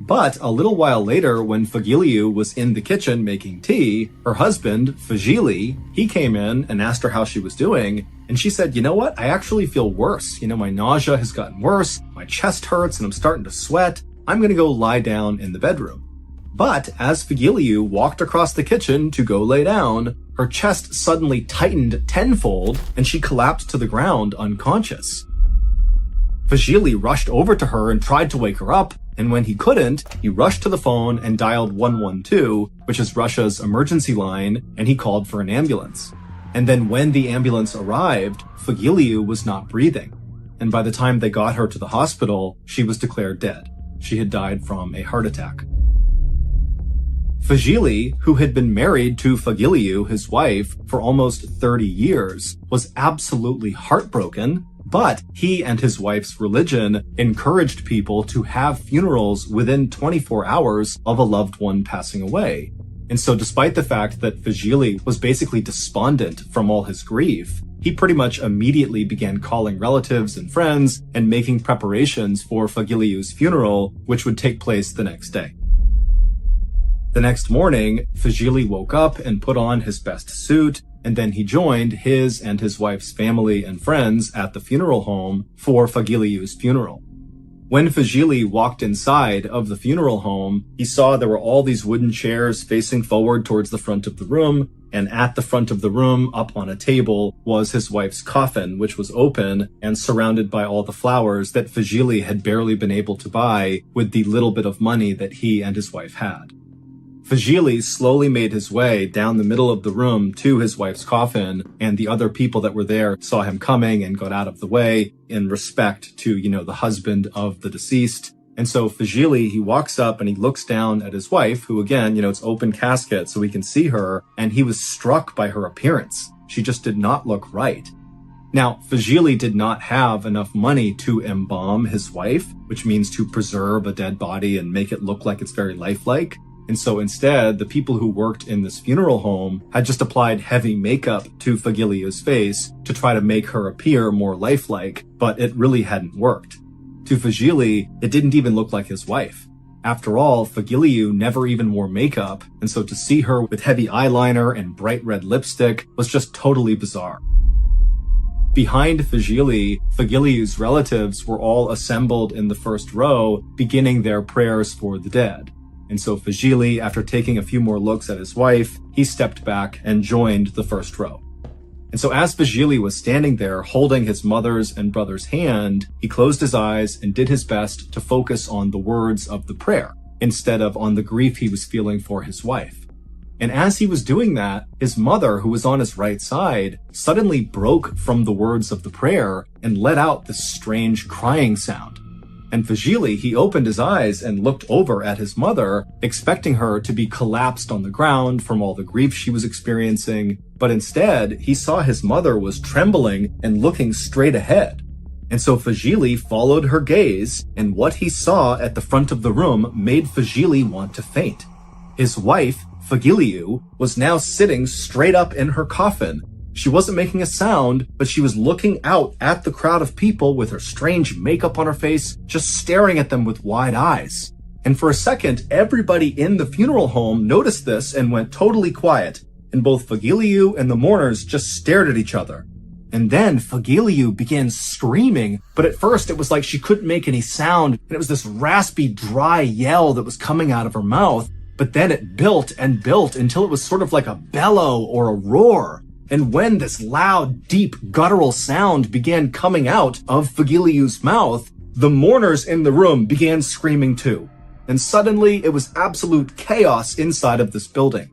But a little while later, when Fagiliu was in the kitchen making tea, her husband, Fagili, he came in and asked her how she was doing, and she said, "You know what? I actually feel worse. My nausea has gotten worse, my chest hurts, and I'm starting to sweat. I'm gonna go lie down in the bedroom." But as Fagiliu walked across the kitchen to go lay down, her chest suddenly tightened tenfold, and she collapsed to the ground unconscious. Fagili rushed over to her and tried to wake her up, and when he couldn't, he rushed to the phone and dialed 112, which is Russia's emergency line, and he called for an ambulance. And then when the ambulance arrived, Fagiliu was not breathing. And by the time they got her to the hospital, she was declared dead. She had died from a heart attack. Fagili, who had been married to Fagiliu, his wife, for almost 30 years, was absolutely heartbroken, but he and his wife's religion encouraged people to have funerals within 24 hours of a loved one passing away. And so despite the fact that Fagili was basically despondent from all his grief, he pretty much immediately began calling relatives and friends and making preparations for Fagiliu's funeral, which would take place the next day. The next morning, Fagili woke up and put on his best suit, and then he joined his and his wife's family and friends at the funeral home for Fagiliu's funeral. When Fagili walked inside of the funeral home, he saw there were all these wooden chairs facing forward towards the front of the room, and at the front of the room, up on a table, was his wife's coffin, which was open and surrounded by all the flowers that Fagili had barely been able to buy with the little bit of money that he and his wife had. Fagili slowly made his way down the middle of the room to his wife's coffin, and the other people that were there saw him coming and got out of the way in respect to, the husband of the deceased. And so Fagili, he walks up and he looks down at his wife, who again, it's open casket so he can see her, and he was struck by her appearance. She just did not look right. Now, Fagili did not have enough money to embalm his wife, which means to preserve a dead body and make it look like it's very lifelike. And so instead, the people who worked in this funeral home had just applied heavy makeup to Fagiliu's face to try to make her appear more lifelike, but it really hadn't worked. To Fagili, it didn't even look like his wife. After all, Fagiliou never even wore makeup, and so to see her with heavy eyeliner and bright red lipstick was just totally bizarre. Behind Fagiliou's relatives were all assembled in the first row, beginning their prayers for the dead. And so Fagili, after taking a few more looks at his wife, he stepped back and joined the first row. And so as Fagili was standing there holding his mother's and brother's hand, he closed his eyes and did his best to focus on the words of the prayer, instead of on the grief he was feeling for his wife. And as he was doing that, his mother, who was on his right side, suddenly broke from the words of the prayer and let out this strange crying sound. And Fagili, he opened his eyes and looked over at his mother, expecting her to be collapsed on the ground from all the grief she was experiencing. But instead, he saw his mother was trembling and looking straight ahead. And so Fagili followed her gaze, and what he saw at the front of the room made Fagili want to faint. His wife, Fagiliou, was now sitting straight up in her coffin. She wasn't making a sound, but she was looking out at the crowd of people with her strange makeup on her face, just staring at them with wide eyes. And for a second, everybody in the funeral home noticed this and went totally quiet, and both Fagiliou and the mourners just stared at each other. And then Fagiliou began screaming, but at first it was like she couldn't make any sound, and it was this raspy, dry yell that was coming out of her mouth, but then it built and built until it was sort of like a bellow or a roar. And when this loud, deep, guttural sound began coming out of Fagiliou's mouth, the mourners in the room began screaming too. And suddenly, it was absolute chaos inside of this building.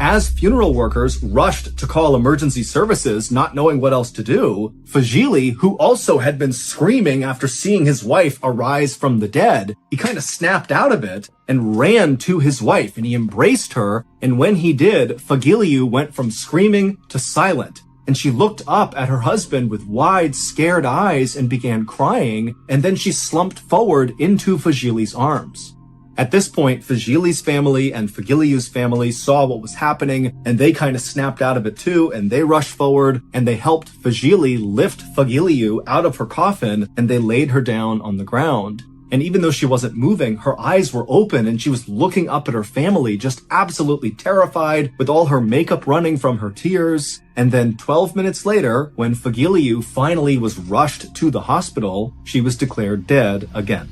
As funeral workers rushed to call emergency services, not knowing what else to do, Fagili, who also had been screaming after seeing his wife arise from the dead, he kind of snapped out of it and ran to his wife, and he embraced her. And when he did, Fagiliou went from screaming to silent. And she looked up at her husband with wide, scared eyes and began crying, and then she slumped forward into Fagili's arms. At this point, Fagili's family and Fagiliou's family saw what was happening, and they kind of snapped out of it too, and they rushed forward, and they helped Fagili lift Fagiliou out of her coffin, and they laid her down on the ground. And even though she wasn't moving, her eyes were open, and she was looking up at her family, just absolutely terrified, with all her makeup running from her tears. And then 12 minutes later, when Fagiliou finally was rushed to the hospital, she was declared dead again.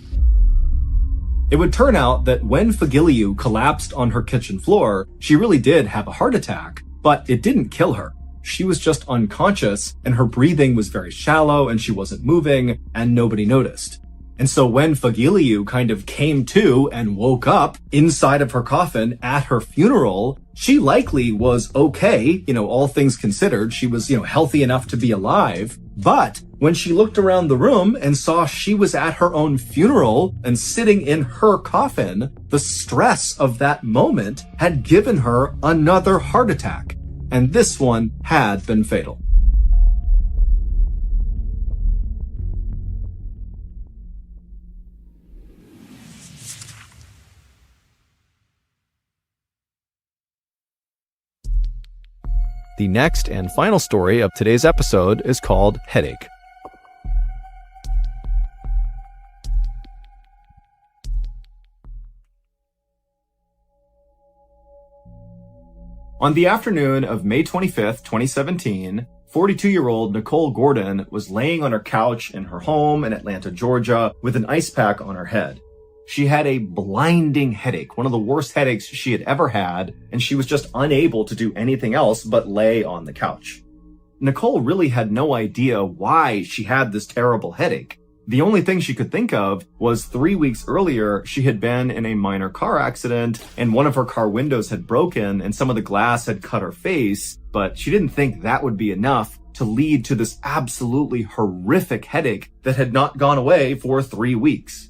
It would turn out that when Fagiliou collapsed on her kitchen floor, she really did have a heart attack, but it didn't kill her. She was just unconscious, and her breathing was very shallow, and she wasn't moving, and nobody noticed. And so when Fagiliou kind of came to and woke up inside of her coffin at her funeral, she likely was okay, all things considered. She was, healthy enough to be alive. But when she looked around the room and saw she was at her own funeral and sitting in her coffin, the stress of that moment had given her another heart attack. And this one had been fatal. The next and final story of today's episode is called Headache. On the afternoon of May 25th, 2017, 42-year-old Nicole Gordon was laying on her couch in her home in Atlanta, Georgia, with an ice pack on her head. She had a blinding headache, one of the worst headaches she had ever had, and she was just unable to do anything else but lay on the couch. Nicole really had no idea why she had this terrible headache. The only thing she could think of was 3 weeks earlier, she had been in a minor car accident, and one of her car windows had broken, and some of the glass had cut her face, but she didn't think that would be enough to lead to this absolutely horrific headache that had not gone away for 3 weeks.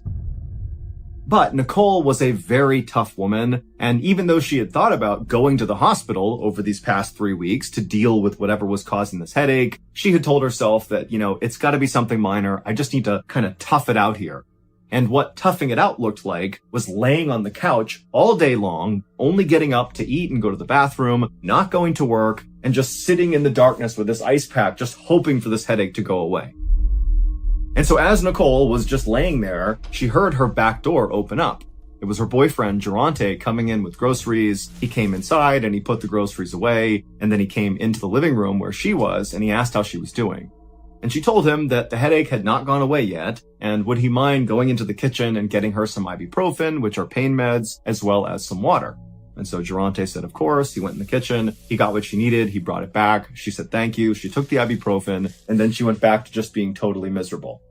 But Nicole was a very tough woman, and even though she had thought about going to the hospital over these past 3 weeks to deal with whatever was causing this headache, she had told herself that, it's gotta be something minor, I just need to kind of tough it out here. And what toughing it out looked like was laying on the couch all day long, only getting up to eat and go to the bathroom, not going to work, and just sitting in the darkness with this ice pack, just hoping for this headache to go away. And so as Nicole was just laying there, she heard her back door open up. It was her boyfriend, Durante, coming in with groceries. He came inside and he put the groceries away, and then he came into the living room where she was, and he asked how she was doing. And she told him that the headache had not gone away yet, and would he mind going into the kitchen and getting her some ibuprofen, which are pain meds, as well as some water. And so Durante said, of course. He went in the kitchen, he got what she needed, he brought it back. She said thank you, she took the ibuprofen, and then she went back to just being totally miserable.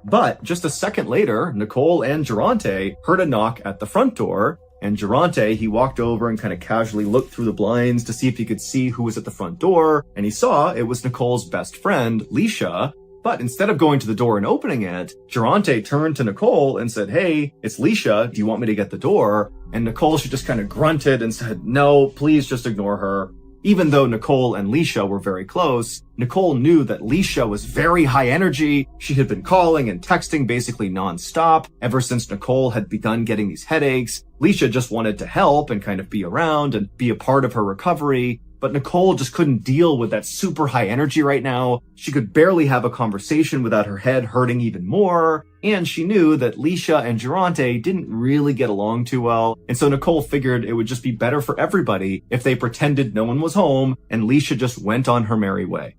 But just a second later, Nicole and Durante heard a knock at the front door, and Durante, he walked over and kind of casually looked through the blinds to see if he could see who was at the front door, and he saw it was Nicole's best friend, Leisha. But instead of going to the door and opening it, Durante turned to Nicole and said, hey, it's Leisha, do you want me to get the door? And Nicole, she just kind of grunted and said, no, please just ignore her. Even though Nicole and Leisha were very close, Nicole knew that Leisha was very high energy. She had been calling and texting basically nonstop ever since Nicole had begun getting these headaches. Leisha just wanted to help and kind of be around and be a part of her recovery. But Nicole just couldn't deal with that super high energy right now. She could barely have a conversation without her head hurting even more. And she knew that Leisha and Durante didn't really get along too well. And so Nicole figured it would just be better for everybody if they pretended no one was home and Leisha just went on her merry way.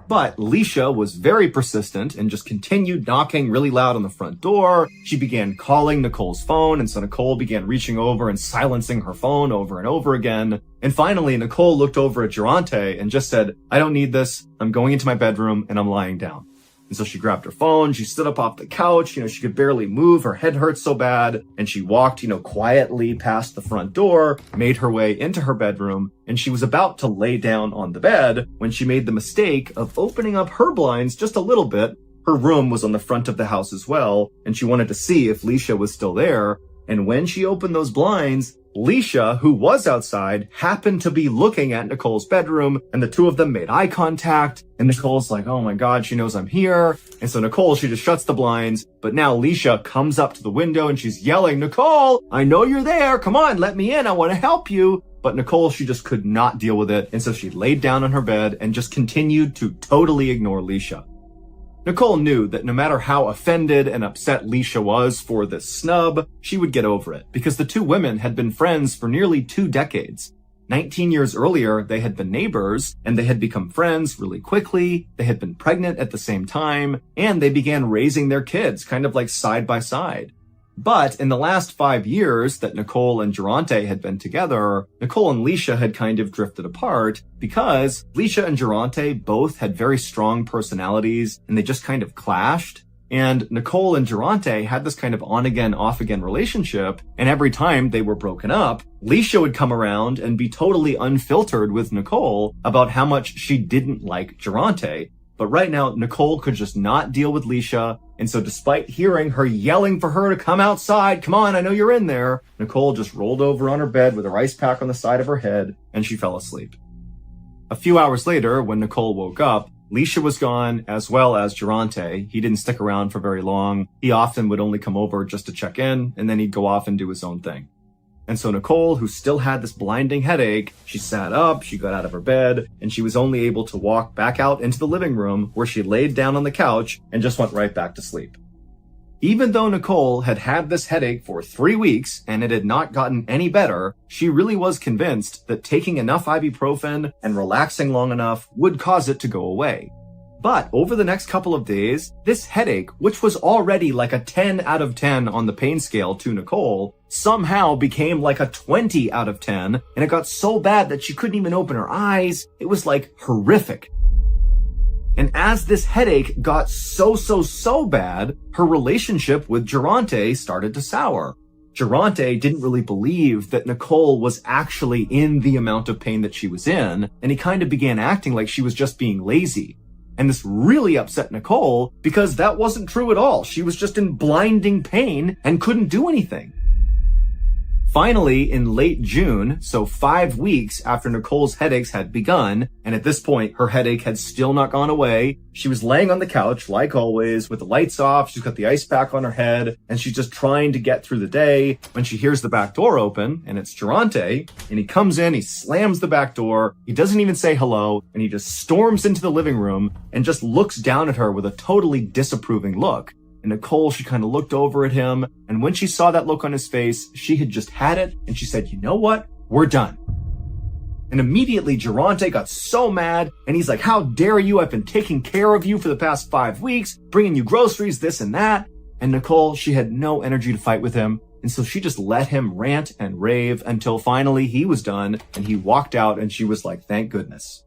But Leisha was very persistent and just continued knocking really loud on the front door. She began calling Nicole's phone, and so Nicole began reaching over and silencing her phone over and over again. And finally, Nicole looked over at Durante and just said, I don't need this. I'm going into my bedroom and I'm lying down. And so she grabbed her phone, she stood up off the couch, she could barely move, her head hurt so bad, and she walked, quietly past the front door, made her way into her bedroom, and she was about to lay down on the bed when she made the mistake of opening up her blinds just a little bit. Her room was on the front of the house as well, and she wanted to see if Leisha was still there. And when she opened those blinds, Leisha, who was outside, happened to be looking at Nicole's bedroom, and the two of them made eye contact, and Nicole's like, oh my God, she knows I'm here. And so Nicole, she just shuts the blinds, but now Leisha comes up to the window and she's yelling, Nicole, I know you're there. Come on, let me in. I want to help you. But Nicole, she just could not deal with it, and so she laid down on her bed and just continued to totally ignore Leisha. Nicole knew that no matter how offended and upset Leisha was for this snub, she would get over it, because the two women had been friends for nearly 2 decades. 19 years earlier, they had been neighbors, and they had become friends really quickly. They had been pregnant at the same time, and they began raising their kids kind of like side by side. But in the last 5 years that Nicole and Durante had been together, Nicole and Leisha had kind of drifted apart because Leisha and Durante both had very strong personalities and they just kind of clashed. And Nicole and Durante had this kind of on-again, off-again relationship, and every time they were broken up, Leisha would come around and be totally unfiltered with Nicole about how much she didn't like Durante. But right now, Nicole could just not deal with Leisha, and so despite hearing her yelling for her to come outside, come on, I know you're in there, Nicole just rolled over on her bed with her ice pack on the side of her head, and she fell asleep. A few hours later, when Nicole woke up, Leisha was gone, as well as Durante. He didn't stick around for very long. He often would only come over just to check in, and then he'd go off and do his own thing. And so Nicole, who still had this blinding headache, she sat up, she got out of her bed, and she was only able to walk back out into the living room where she laid down on the couch and just went right back to sleep. Even though Nicole had had this headache for 3 weeks and it had not gotten any better, she really was convinced that taking enough ibuprofen and relaxing long enough would cause it to go away. But over the next couple of days, this headache, which was already like a 10 out of 10 on the pain scale to Nicole, somehow became like a 20 out of 10, and it got so bad that she couldn't even open her eyes. It was like horrific. And as this headache got so bad, her relationship with Durante started to sour. Durante didn't really believe that Nicole was actually in the amount of pain that she was in, and he kind of began acting like she was just being lazy. And this really upset Nicole because that wasn't true at all. She was just in blinding pain and couldn't do anything. Finally, in late June, so 5 weeks after Nicole's headaches had begun, and at this point, her headache had still not gone away, she was laying on the couch, like always, with the lights off, she's got the ice pack on her head, and she's just trying to get through the day when she hears the back door open, and it's Durante, and he comes in, he slams the back door, he doesn't even say hello, and he just storms into the living room and just looks down at her with a totally disapproving look. And Nicole, she kind of looked over at him, and when she saw that look on his face, she had just had it, and she said, you know what? We're done. And immediately, Durante got so mad, and he's like, how dare you? I've been taking care of you for the past 5 weeks, bringing you groceries, this and that. And Nicole, she had no energy to fight with him, and so she just let him rant and rave until finally he was done, and he walked out, and she was like, thank goodness.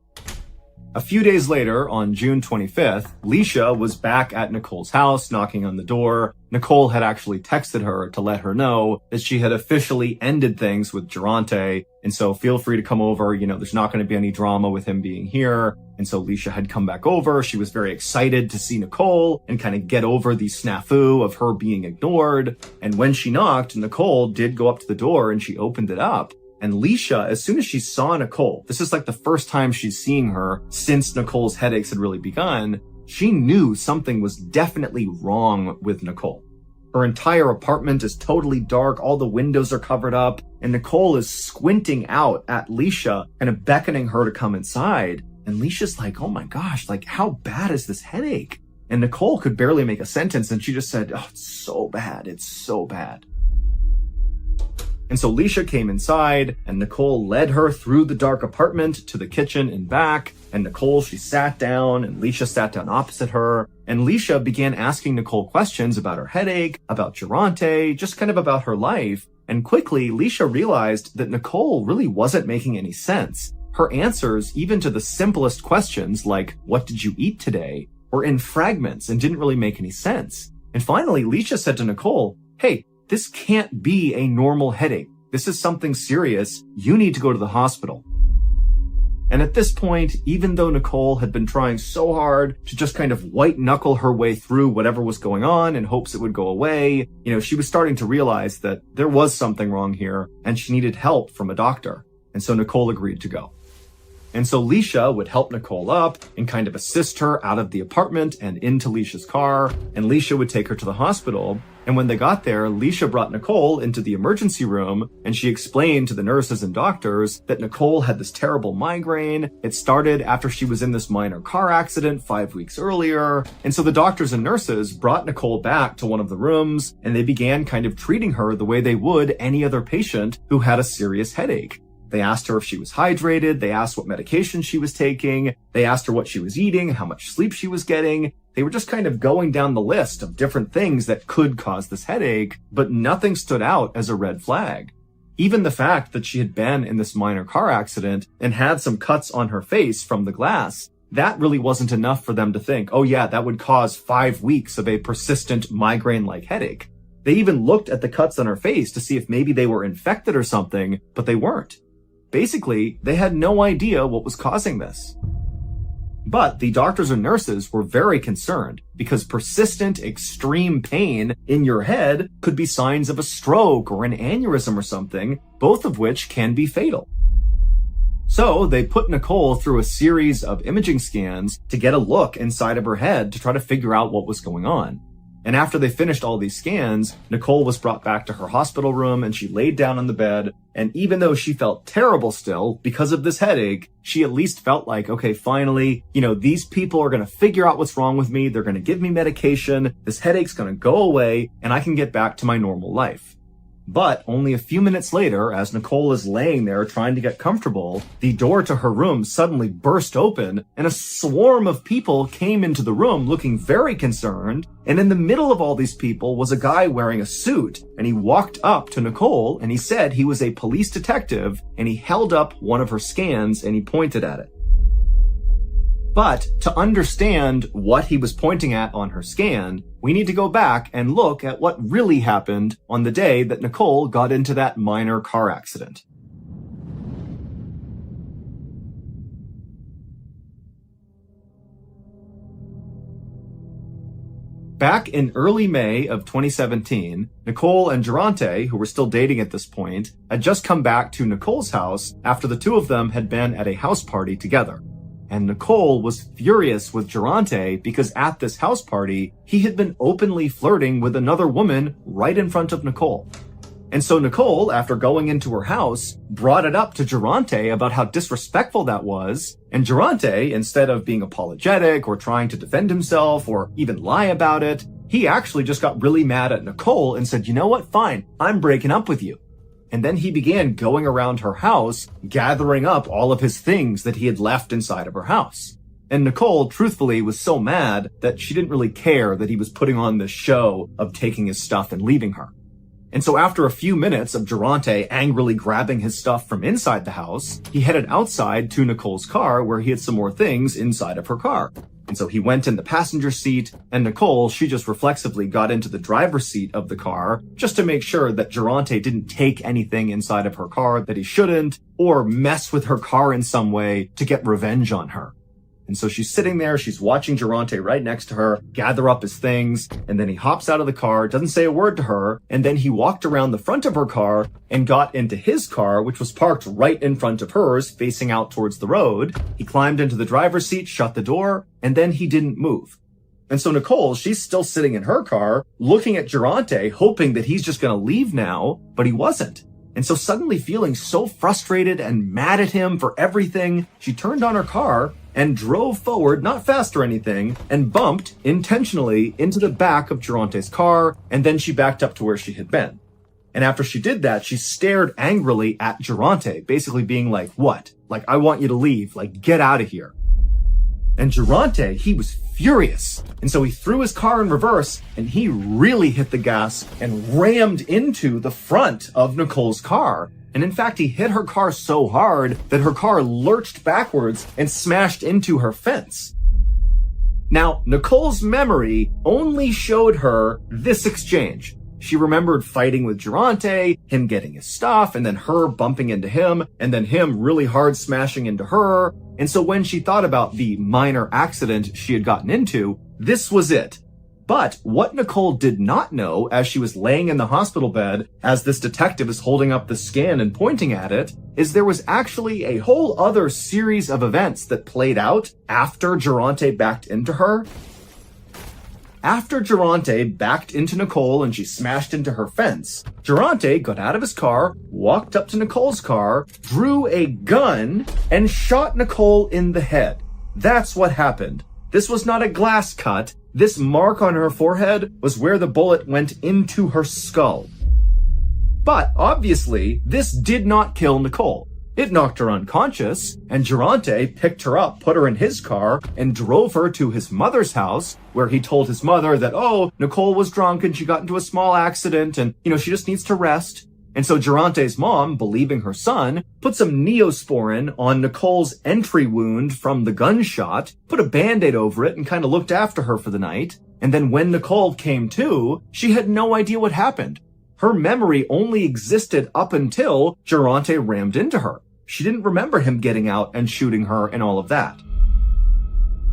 A few days later, on June 25th, Leisha was back at Nicole's house, knocking on the door. Nicole had actually texted her to let her know that she had officially ended things with Durante, and so feel free to come over. There's not going to be any drama with him being here. And so Leisha had come back over. She was very excited to see Nicole and kind of get over the snafu of her being ignored. And when she knocked, Nicole did go up to the door and she opened it up. And Leisha, as soon as she saw Nicole, this is like the first time she's seeing her since Nicole's headaches had really begun, she knew something was definitely wrong with Nicole. Her entire apartment is totally dark, all the windows are covered up, and Nicole is squinting out at Leisha and beckoning her to come inside. And Leisha's like, oh my gosh, like how bad is this headache? And Nicole could barely make a sentence, and she just said, oh, it's so bad, it's so bad. And so Leisha came inside, and Nicole led her through the dark apartment to the kitchen and back. And Nicole, she sat down, and Leisha sat down opposite her. And Leisha began asking Nicole questions about her headache, about Durante, just kind of about her life. And quickly, Leisha realized that Nicole really wasn't making any sense. Her answers, even to the simplest questions like, what did you eat today, were in fragments and didn't really make any sense. And finally, Leisha said to Nicole, hey, this can't be a normal headache. This is something serious. You need to go to the hospital. And at this point, even though Nicole had been trying so hard to just kind of white knuckle her way through whatever was going on in hopes it would go away, she was starting to realize that there was something wrong here and she needed help from a doctor. And so Nicole agreed to go. And so Leisha would help Nicole up and kind of assist her out of the apartment and into Leisha's car, and Leisha would take her to the hospital. And when they got there, Leisha brought Nicole into the emergency room, and she explained to the nurses and doctors that Nicole had this terrible migraine. It started after she was in this minor car accident 5 weeks earlier. And so the doctors and nurses brought Nicole back to one of the rooms, and they began kind of treating her the way they would any other patient who had a serious headache. They asked her if she was hydrated. They asked what medication she was taking. They asked her what she was eating, how much sleep she was getting. They were just kind of going down the list of different things that could cause this headache, but nothing stood out as a red flag. Even the fact that she had been in this minor car accident and had some cuts on her face from the glass, that really wasn't enough for them to think, oh yeah, that would cause 5 weeks of a persistent migraine-like headache. They even looked at the cuts on her face to see if maybe they were infected or something, but they weren't. Basically, they had no idea what was causing this. But the doctors and nurses were very concerned because persistent, extreme pain in your head could be signs of a stroke or an aneurysm or something, both of which can be fatal. So they put Nicole through a series of imaging scans to get a look inside of her head to try to figure out what was going on. And after they finished all these scans, Nicole was brought back to her hospital room and she laid down on the bed. And even though she felt terrible still because of this headache, she at least felt like, okay, finally, these people are going to figure out what's wrong with me. They're going to give me medication. This headache's going to go away and I can get back to my normal life. But only a few minutes later, as Nicole is laying there trying to get comfortable, the door to her room suddenly burst open and a swarm of people came into the room looking very concerned. And in the middle of all these people was a guy wearing a suit, and he walked up to Nicole and he said he was a police detective, and he held up one of her scans and he pointed at it. But to understand what he was pointing at on her scan, we need to go back and look at what really happened on the day that Nicole got into that minor car accident. Back in early May of 2017, Nicole and Durante, who were still dating at this point, had just come back to Nicole's house after the two of them had been at a house party together. And Nicole was furious with Durante because at this house party, he had been openly flirting with another woman right in front of Nicole. And so Nicole, after going into her house, brought it up to Durante about how disrespectful that was. And Durante, instead of being apologetic or trying to defend himself or even lie about it, he actually just got really mad at Nicole and said, you know what? Fine, I'm breaking up with you. And then he began going around her house, gathering up all of his things that he had left inside of her house. And Nicole, truthfully, was so mad that she didn't really care that he was putting on this show of taking his stuff and leaving her. And so after a few minutes of Durante angrily grabbing his stuff from inside the house, he headed outside to Nicole's car where he had some more things inside of her car. And so he went in the passenger seat, and Nicole, she just reflexively got into the driver's seat of the car just to make sure that Durante didn't take anything inside of her car that he shouldn't, or mess with her car in some way to get revenge on her. And so she's sitting there, she's watching Durante right next to her, gather up his things, and then he hops out of the car, doesn't say a word to her, and then he walked around the front of her car and got into his car, which was parked right in front of hers, facing out towards the road. He climbed into the driver's seat, shut the door, and then he didn't move. And so Nicole, she's still sitting in her car, looking at Durante, hoping that he's just gonna leave now, but he wasn't. And so suddenly feeling so frustrated and mad at him for everything, she turned on her car and drove forward, not fast or anything, and bumped intentionally into the back of Durante's car, and then she backed up to where she had been. And after she did that, she stared angrily at Durante, basically being like, what? Like, I want you to leave. Like, get out of here. And Durante, he was furious. And so he threw his car in reverse and he really hit the gas and rammed into the front of Nicole's car. And in fact, he hit her car so hard that her car lurched backwards and smashed into her fence. Now, Nicole's memory only showed her this exchange. She remembered fighting with Durante, him getting his stuff, and then her bumping into him, and then him really hard smashing into her. And so when she thought about the minor accident she had gotten into, this was it. But what Nicole did not know as she was laying in the hospital bed, as this detective is holding up the scan and pointing at it, is there was actually a whole other series of events that played out after Durante backed into her. After Durante backed into Nicole and she smashed into her fence, Durante got out of his car, walked up to Nicole's car, drew a gun, and shot Nicole in the head. That's what happened. This was not a glass cut. This mark on her forehead was where the bullet went into her skull. But obviously, this did not kill Nicole. It knocked her unconscious, and Durante picked her up, put her in his car, and drove her to his mother's house, where he told his mother that, oh, Nicole was drunk and she got into a small accident and, she just needs to rest. And so Durante's mom, believing her son, put some Neosporin on Nicole's entry wound from the gunshot, put a Band-Aid over it, and kind of looked after her for the night. And then when Nicole came to, she had no idea what happened. Her memory only existed up until Durante rammed into her. She didn't remember him getting out and shooting her and all of that.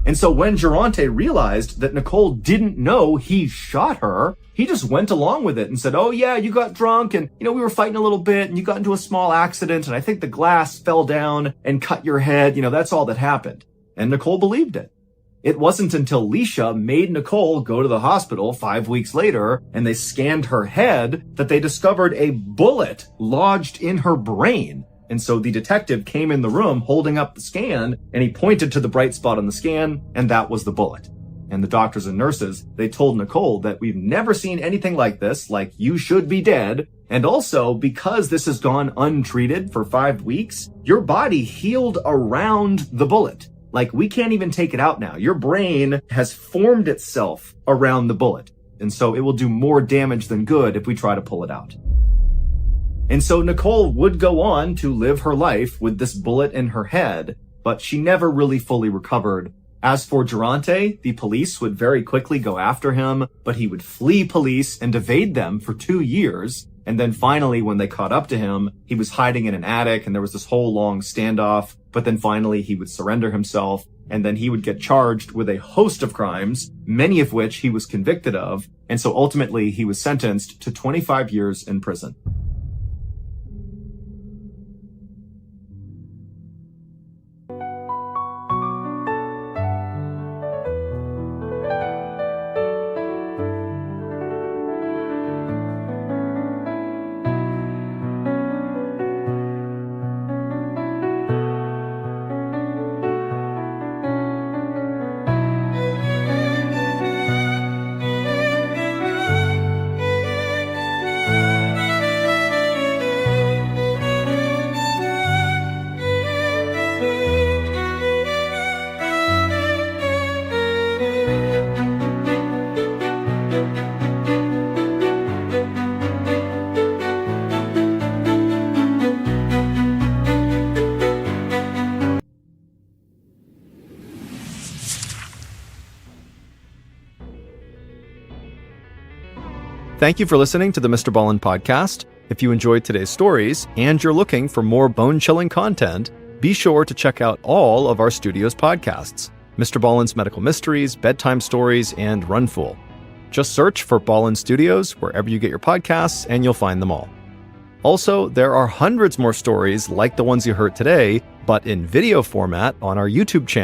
And so when Durante realized that Nicole didn't know he shot her, he just went along with it and said, oh yeah, you got drunk and, we were fighting a little bit and you got into a small accident and I think the glass fell down and cut your head. That's all that happened. And Nicole believed it. It wasn't until Leisha made Nicole go to the hospital 5 weeks later and they scanned her head that they discovered a bullet lodged in her brain. And so the detective came in the room holding up the scan and he pointed to the bright spot on the scan and that was the bullet. And the doctors and nurses, they told Nicole that we've never seen anything like this, like you should be dead. And also because this has gone untreated for 5 weeks, your body healed around the bullet. Like we can't even take it out now. Your brain has formed itself around the bullet. And so it will do more damage than good if we try to pull it out. And so Nicole would go on to live her life with this bullet in her head, but she never really fully recovered. As for Durante, the police would very quickly go after him, but he would flee police and evade them for 2 years. And then finally, when they caught up to him, he was hiding in an attic and there was this whole long standoff. But then finally he would surrender himself. and then he would get charged with a host of crimes, many of which he was convicted of, and so ultimately he was sentenced to 25 years in prison. Thank you for listening to the MrBallen Podcast. If you enjoyed today's stories and you're looking for more bone-chilling content, be sure to check out all of our studio's podcasts: Mr. Ballen's Medical Mysteries, Bedtime Stories, and Runful. Just search for Ballen Studios wherever you get your podcasts and you'll find them all. Also, there are hundreds more stories like the ones you heard today, but in video format on our YouTube channel.